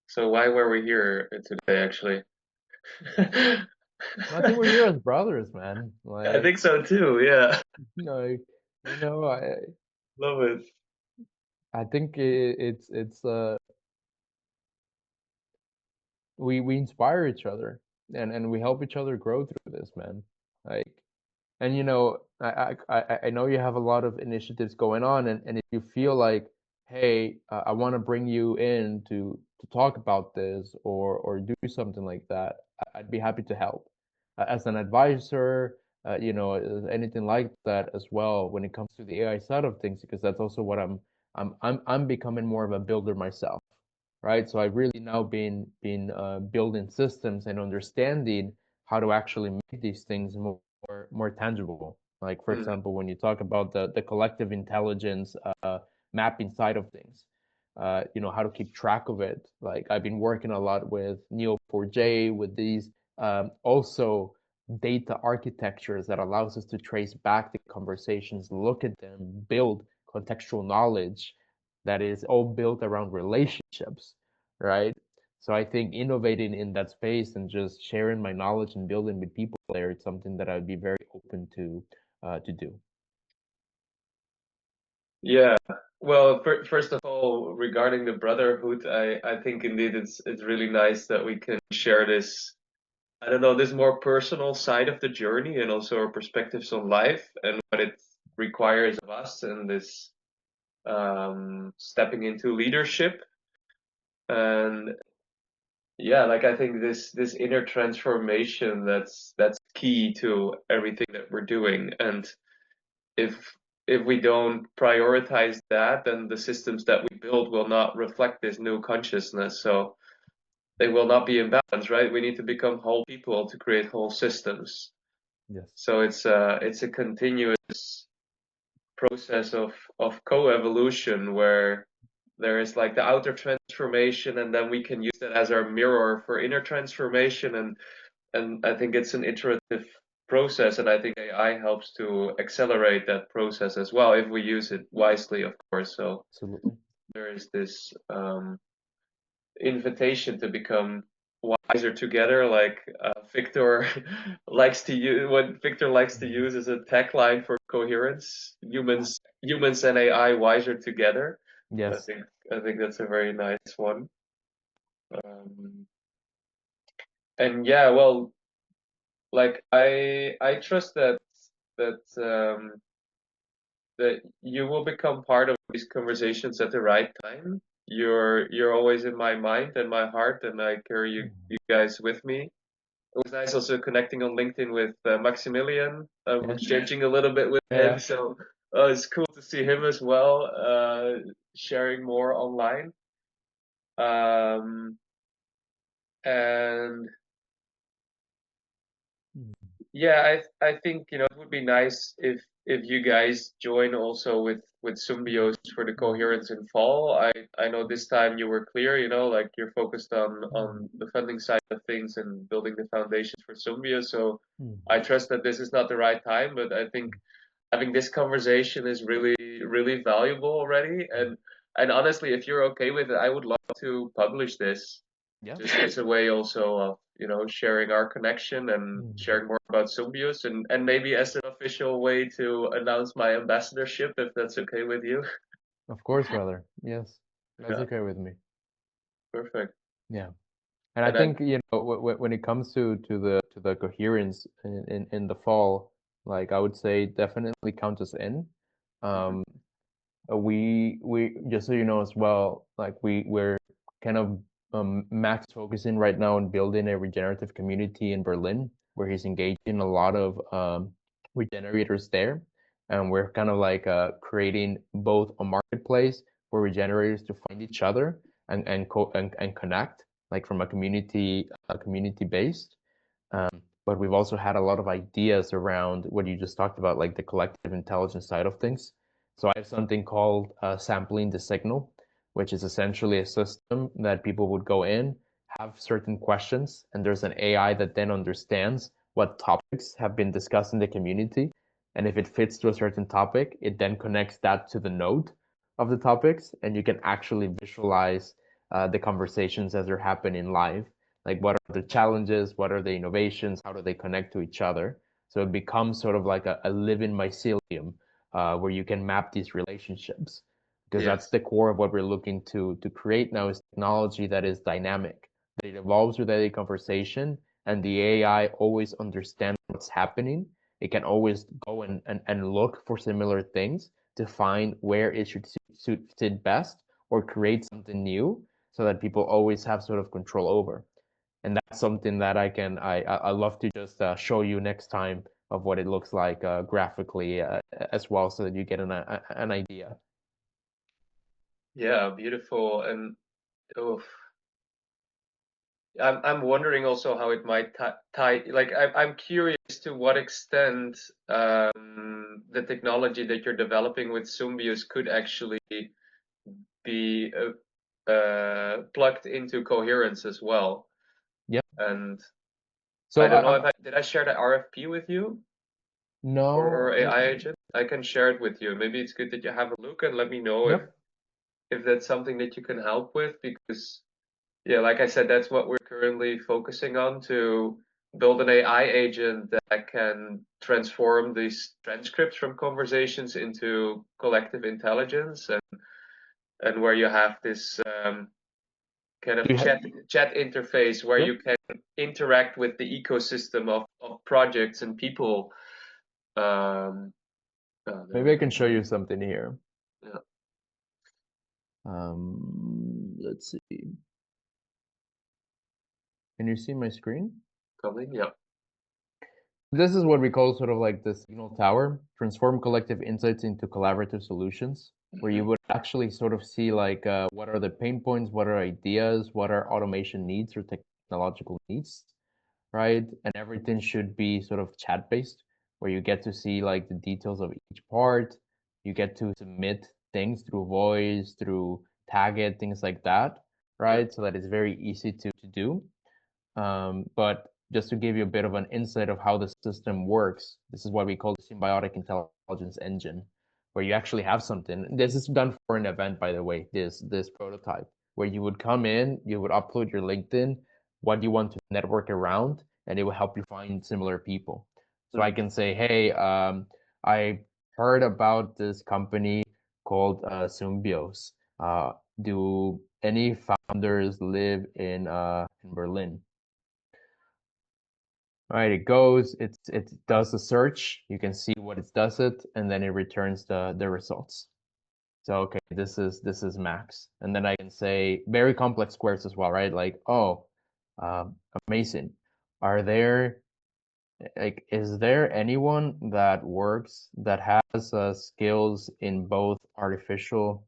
Speaker 1: So why were we here today, actually?
Speaker 2: I think we're here as brothers, man.
Speaker 1: I
Speaker 2: Like,
Speaker 1: think so too. Yeah.
Speaker 2: like you know,
Speaker 1: Love it.
Speaker 2: I think it's we inspire each other, and we help each other grow through this, man. Like, and you know, I know you have a lot of initiatives going on, and if you feel like, hey, I want to bring you in to talk about this or do something like that, I'd be happy to help as an advisor, you know, anything like that as well when it comes to the AI side of things, because that's also what I'm becoming more of a builder myself, right? So I've really now been building systems and understanding how to actually make these things more tangible. Like for
Speaker 1: Hmm.
Speaker 2: example, when you talk about the collective intelligence mapping side of things, you know, how to keep track of it. Like I've been working a lot with Neo4j with these also data architectures that allows us to trace back the conversations, look at them, build contextual knowledge that is all built around relationships, right? So I think innovating in that space and just sharing my knowledge and building with people there, it's something that I'd be very open to do.
Speaker 1: Yeah. Well, first of all, regarding the brotherhood, I think indeed it's really nice that we can share this, I don't know, this more personal side of the journey and also our perspectives on life and what it requires of us and this stepping into leadership. And yeah, like I think this inner transformation that's key to everything that we're doing. And if if we don't prioritize that, then the systems that we build will not reflect this new consciousness. So they will not be in balance, right? We need to become whole people to create whole systems.
Speaker 2: Yes.
Speaker 1: So it's a continuous process of co-evolution where there is like the outer transformation, and then we can use that as our mirror for inner transformation. And I think it's an iterative process, and I think AI helps to accelerate that process as well if we use it wisely, of course. So
Speaker 2: Absolutely.
Speaker 1: there is this invitation to become wiser together, like Victor likes to use, what Victor likes to use as a tagline for Coherence: humans and AI wiser together. I
Speaker 2: Yes.
Speaker 1: think I think that's a very nice one. Um, and yeah, well, like I trust that that you will become part of these conversations at the right time. You're always in my mind and my heart, and I carry you guys with me. It was nice also connecting on LinkedIn with Maximilian,
Speaker 2: Yes.
Speaker 1: exchanging a little bit with him.
Speaker 2: Yeah.
Speaker 1: So it's cool to see him as well, sharing more online. Um, and yeah, I think, you know, it would be nice if you guys join also with Sumbios for the Coherence in fall. I know this time you were clear, you know, like you're focused on the funding side of things and building the foundations for Sumbios. So I trust that this is not the right time, but I think having this conversation is really valuable already. And honestly, if you're okay with it, I would love to publish this
Speaker 2: Yeah.
Speaker 1: just as a way also of, you know, sharing our connection and sharing more about Symbios, and maybe as an official way to announce my ambassadorship, if that's okay with you.
Speaker 2: Of course, brother. Yes. That's
Speaker 1: Yeah,
Speaker 2: okay with me.
Speaker 1: perfect.
Speaker 2: Yeah. And I
Speaker 1: And I
Speaker 2: think, you know, when it comes to the coherence in the fall, like I would say definitely count us in.
Speaker 1: Mhm.
Speaker 2: Um, we just so you know as well, like we're kind of Max focusing right now on building a regenerative community in Berlin, where he's engaging a lot of regenerators there, and we're kind of like creating both a marketplace for regenerators to find each other and connect, like from a community based. But we've also had a lot of ideas around what you just talked about, like the collective intelligence side of things. So I have something called sampling the signal, which is essentially a system that people would go in, have certain questions, and there's an AI that then understands what topics have been discussed in the community. And if it fits to a certain topic, it then connects that to the node of the topics, and you can actually visualize the conversations as they're happening live. Like, what are the challenges? What are the innovations? How do they connect to each other? So it becomes sort of like a living mycelium where you can map these relationships, because that's the core of what we're looking to create now, is technology that is dynamic, that it evolves with every conversation, and the AI always understands what's happening. It can always go and look for similar things to find where it should sit best or create something new, so that people always have sort of control over. And that's something that I love to just show you next time of what it looks like graphically as well, so that you get an idea.
Speaker 1: Yeah, beautiful. And oh, I'm wondering also how it might tie. Like, I'm curious to what extent the technology that you're developing with Sumbios could actually be plugged into Coherence as well.
Speaker 2: Yep.
Speaker 1: And
Speaker 2: So
Speaker 1: I don't know if did I share the RFP with you or
Speaker 2: no.
Speaker 1: AI agent? I can share it with you. Maybe it's good that you have a look and let me know
Speaker 2: Yep.
Speaker 1: if that's something that you can help with, because yeah, like I said, that's what we're currently focusing on, to build an AI agent that can transform these transcripts from conversations into collective intelligence, and where you have this kind of chat interface where
Speaker 2: Yep.
Speaker 1: you can interact with the ecosystem of projects and people.
Speaker 2: Maybe I can show you something here.
Speaker 1: Yeah.
Speaker 2: Let's see. Can you see my screen?
Speaker 1: Coming, yeah.
Speaker 2: This is what we call sort of like the signal tower: transform collective insights into collaborative solutions, where you would actually sort of see like what are the pain points, what are ideas, what are automation needs or technological needs, right? And everything should be sort of chat based, where you get to see like the details of each part. You get to submit things through voice, through tag it, things like that, right? So that it's very easy to do. But just to give you a bit of an insight of how the system works, this is what we call the symbiotic intelligence engine, where you actually have something. This is done for an event, by the way, this prototype, where you would come in, you would upload your LinkedIn, what you want to network around, and it will help you find similar people. So I can say, hey, I heard about this company called Sumbios. Do any founders live in Berlin? Right, it goes, it does a search, you can see what it does it, and then it returns the results. So okay, this is Max. And then I can say very complex squares as well, right? Like, oh, amazing. Are there, like, is there anyone that works that has skills in both artificial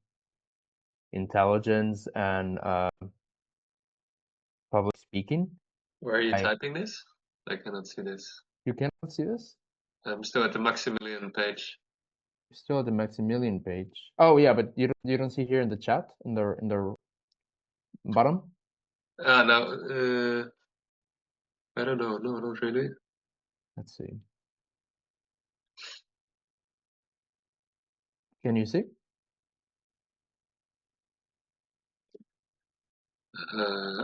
Speaker 2: intelligence and public speaking?
Speaker 1: Where are you typing this? I cannot see this.
Speaker 2: You cannot see this?
Speaker 1: I'm still at the Maximilian page.
Speaker 2: You're still at the Maximilian page. Oh yeah, but you don't see here in the chat in the bottom?
Speaker 1: No, I don't know. No, not really.
Speaker 2: Let's see. Can you see?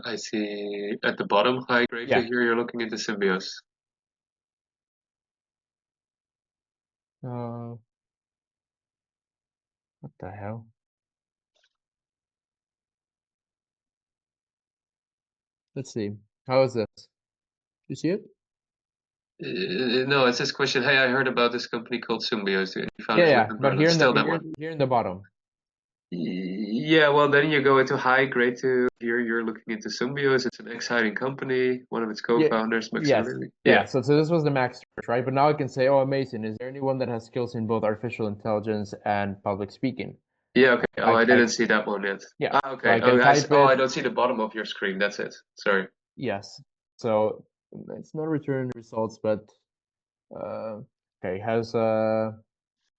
Speaker 1: I see at the bottom. Hi, great to hear you're looking into Symbios.
Speaker 2: What the hell? Let's see. How is this? You see it?
Speaker 1: No, it's this question. Hey, I heard about this company called Symbios. You found
Speaker 2: Yeah,
Speaker 1: it
Speaker 2: yeah.
Speaker 1: with
Speaker 2: But
Speaker 1: Berlin. Still that one.
Speaker 2: here in the bottom.
Speaker 1: Yeah, well, then you go into high grade to here. You're looking into Sumbios. It's an exciting company. One of its
Speaker 2: Yeah.
Speaker 1: co-founders,
Speaker 2: Yes.
Speaker 1: Maximilian.
Speaker 2: Yeah.
Speaker 1: Yeah.
Speaker 2: So this was the max search, right? But now I can say, oh, amazing. Is there anyone that has skills in both artificial intelligence and public speaking?
Speaker 1: Yeah. Okay. Oh,
Speaker 2: I
Speaker 1: I
Speaker 2: type,
Speaker 1: didn't see that one yet.
Speaker 2: yeah.
Speaker 1: Ah,
Speaker 2: So
Speaker 1: okay.
Speaker 2: I can type
Speaker 1: Oh, I
Speaker 2: it.
Speaker 1: don't see the bottom of your screen. That's it. Sorry.
Speaker 2: Yes. So it's not returning results, but uh, okay. Has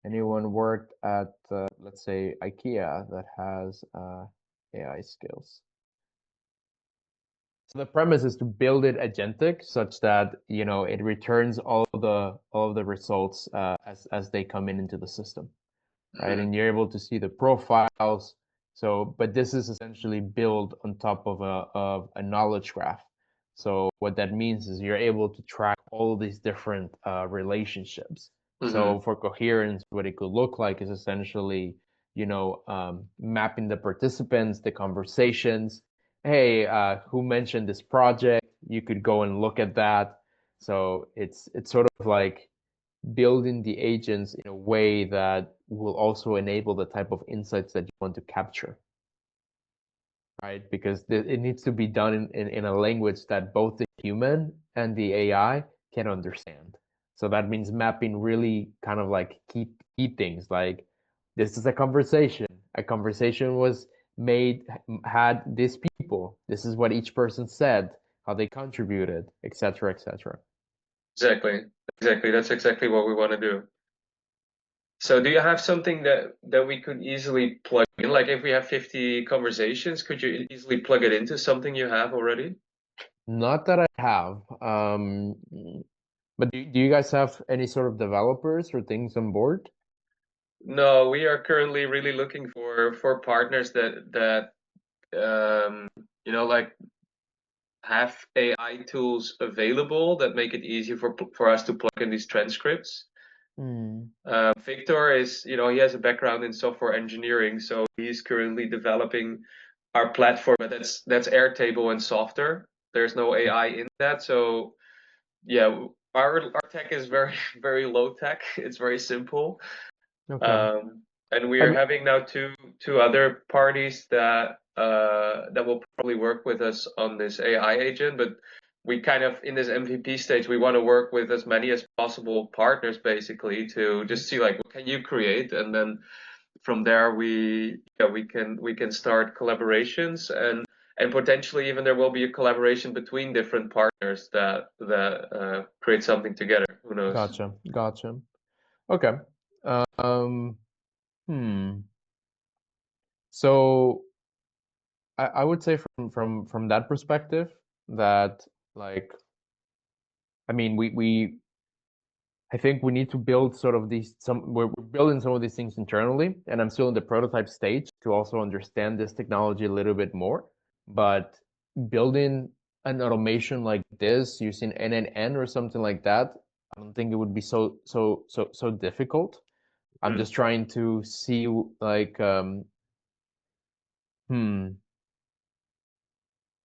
Speaker 2: anyone worked at, let's say, IKEA that has AI skills? So the premise is to build it agentic such that it returns all of the results as they come in into the system, right?
Speaker 1: Mhm.
Speaker 2: And you're able to see the profiles. So, but this is essentially built on top of a knowledge graph. So what that means is you're able to track all these different relationships.
Speaker 1: Mhm.
Speaker 2: So for coherence, what it could look like is essentially, mapping the participants, the conversations. Hey, who mentioned this project? You could go and look at that. So it's sort of like building the agents in a way that will also enable the type of insights that you want to capture, right? Because it needs to be done in a language that both the human and the AI can understand. So that means mapping really kind of like key things like this is a conversation. A conversation was made, had these people. This is what each person said, how they contributed, etc., etc.
Speaker 1: Exactly. Exactly. That's exactly what we want to do. So do you have something that we could easily plug in? Like if we have 50 conversations, could you easily plug it into something you have already?
Speaker 2: Not that I have. But do you guys have any sort of developers or things on board?
Speaker 1: No, we are currently really looking for partners that like have AI tools available that make it easy for us to plug in these transcripts.
Speaker 2: Hmm.
Speaker 1: Victor is, he has a background in software engineering, so he's currently developing our platform, but that's Airtable and softer. There's no AI in that, so yeah, our tech is very very low tech. It's very simple.
Speaker 2: Okay.
Speaker 1: And we
Speaker 2: I
Speaker 1: are
Speaker 2: mean,
Speaker 1: having now two other parties that will probably work with us on this AI agent, but we kind of in this MVP stage we want to work with as many as possible partners basically to just see like what can you create, and then from there we can start collaborations, and potentially even there will be a collaboration between different partners that create something together. Who knows?
Speaker 2: gotcha. Okay. Um, hmm. So I would say from that perspective that, like, I mean, I think we need to build sort of we're building some of these things internally, and I'm still in the prototype stage to also understand this technology a little bit more. But building an automation like this using NNN or something like that, I don't think it would be so difficult. I'm
Speaker 1: Mm.
Speaker 2: just trying to see, like, hmm,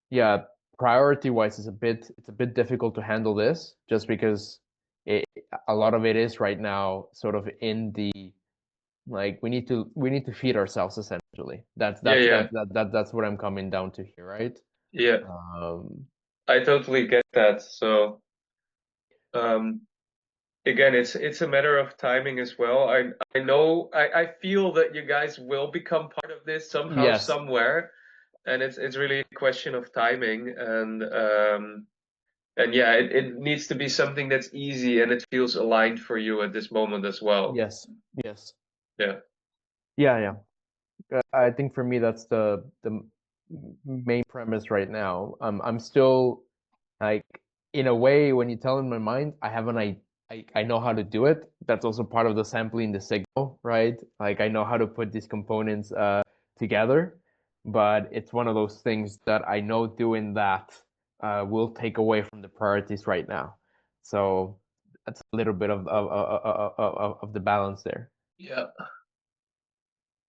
Speaker 2: yeah, priority wise it's a bit difficult to handle this just because it, a lot of it is right now sort of in the, like, we need to feed ourselves essentially. That's
Speaker 1: Yeah,
Speaker 2: that's
Speaker 1: yeah,
Speaker 2: that, that, that that's what I'm coming down to here, right?
Speaker 1: yeah.
Speaker 2: um
Speaker 1: I totally get that. So um, again, it's a matter of timing as well. I know I feel that you guys will become part of this somehow,
Speaker 2: yes,
Speaker 1: somewhere, and it's really a question of timing, and yeah, it needs to be something that's easy and it feels aligned for you at this moment as well.
Speaker 2: yes, yes,
Speaker 1: Yeah.
Speaker 2: yeah. I think for me that's the main premise right now. I'm still, like, in a way, when you tell in my mind, I have I know how to do it. That's also part of the sampling the signal, right? Like, I know how to put these components together, but it's one of those things that I know doing that will take away from the priorities right now. So that's a little bit of the balance there.
Speaker 1: Yeah.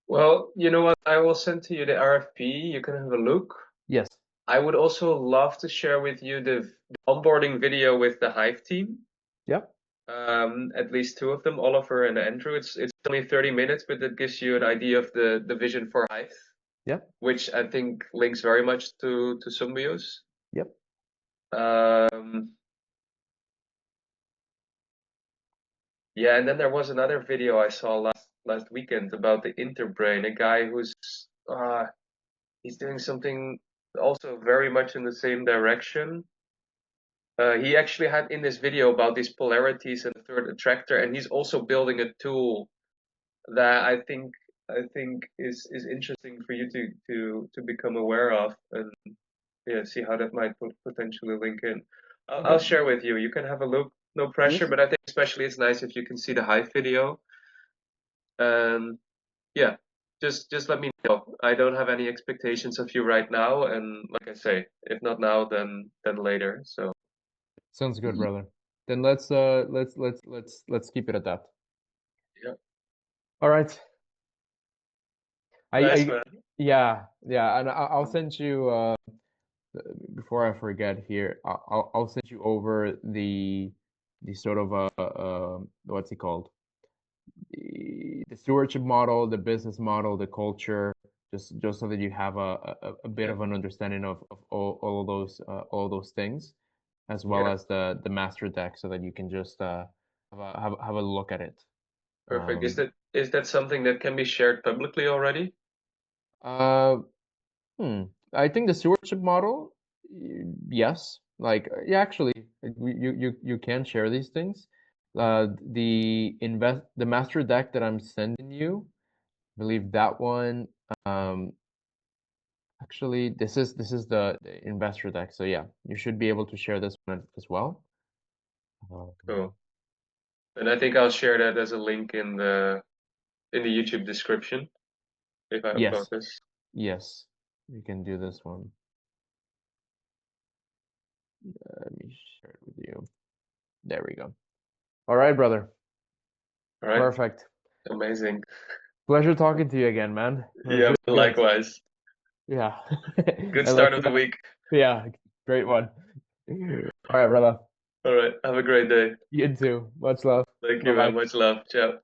Speaker 1: Well, you know what? I will send to you the RFP. You can have a look.
Speaker 2: Yes.
Speaker 1: I would also love to share with you the onboarding video with the Hive team.
Speaker 2: Yeah.
Speaker 1: At least two of them, Oliver and Andrew. It's only 30 minutes, but it gives you an idea of the vision for Hive,
Speaker 2: Yep.
Speaker 1: which I think links very much to Sumbios.
Speaker 2: Yep.
Speaker 1: Yeah, and then there was another video I saw last weekend about the interbrain, a guy who's he's doing something also very much in the same direction. He actually had in this video about these polarities and the third attractor, and he's also building a tool that I think is interesting for you to become aware of, and yeah, see how that might potentially link in. I'll
Speaker 2: Okay.
Speaker 1: share with you. You can have a look. No pressure,
Speaker 2: Yes.
Speaker 1: but I think especially it's nice if you can see the Hive video. And yeah, just let me know. I don't have any expectations of you right now, and like I say, if not now, then later. So
Speaker 2: Sounds good,
Speaker 1: Mhm.
Speaker 2: brother. Then let's keep it at that.
Speaker 1: Yeah,
Speaker 2: All right.
Speaker 1: nice
Speaker 2: I
Speaker 1: man.
Speaker 2: yeah, yeah, and I'll send you before I forget here, I'll send you over the sort of what's it called? The stewardship model, the business model, the culture, just so that you have a bit
Speaker 1: Yeah,
Speaker 2: of an understanding of all those things, as well
Speaker 1: yeah,
Speaker 2: as the master deck, so that you can just have a look at it.
Speaker 1: perfect. Is
Speaker 2: Um,
Speaker 1: that something that can be shared publicly already?
Speaker 2: uh, Hmm. I think the stewardship model, yes. Like, yeah, actually, you can share these things. The master deck that I'm sending you, I believe that one. Um, actually, this is the investor deck. So yeah, you should be able to share this one as well. Um,
Speaker 1: Cool. And I think I'll share that as a link in the YouTube description if I upload
Speaker 2: yes,
Speaker 1: this.
Speaker 2: yes, you can do this one. Let me share it with you. There we go. All right, brother.
Speaker 1: All right,
Speaker 2: Perfect.
Speaker 1: amazing.
Speaker 2: Pleasure talking to you again, man. It was
Speaker 1: Yeah,
Speaker 2: really good.
Speaker 1: likewise.
Speaker 2: Yeah.
Speaker 1: Good
Speaker 2: And
Speaker 1: start
Speaker 2: let's
Speaker 1: of the week.
Speaker 2: yeah, great one. All right, brother.
Speaker 1: All right, have a great day.
Speaker 2: You too. Much love.
Speaker 1: Thank you,
Speaker 2: Bye-bye.
Speaker 1: man. Much love. Ciao.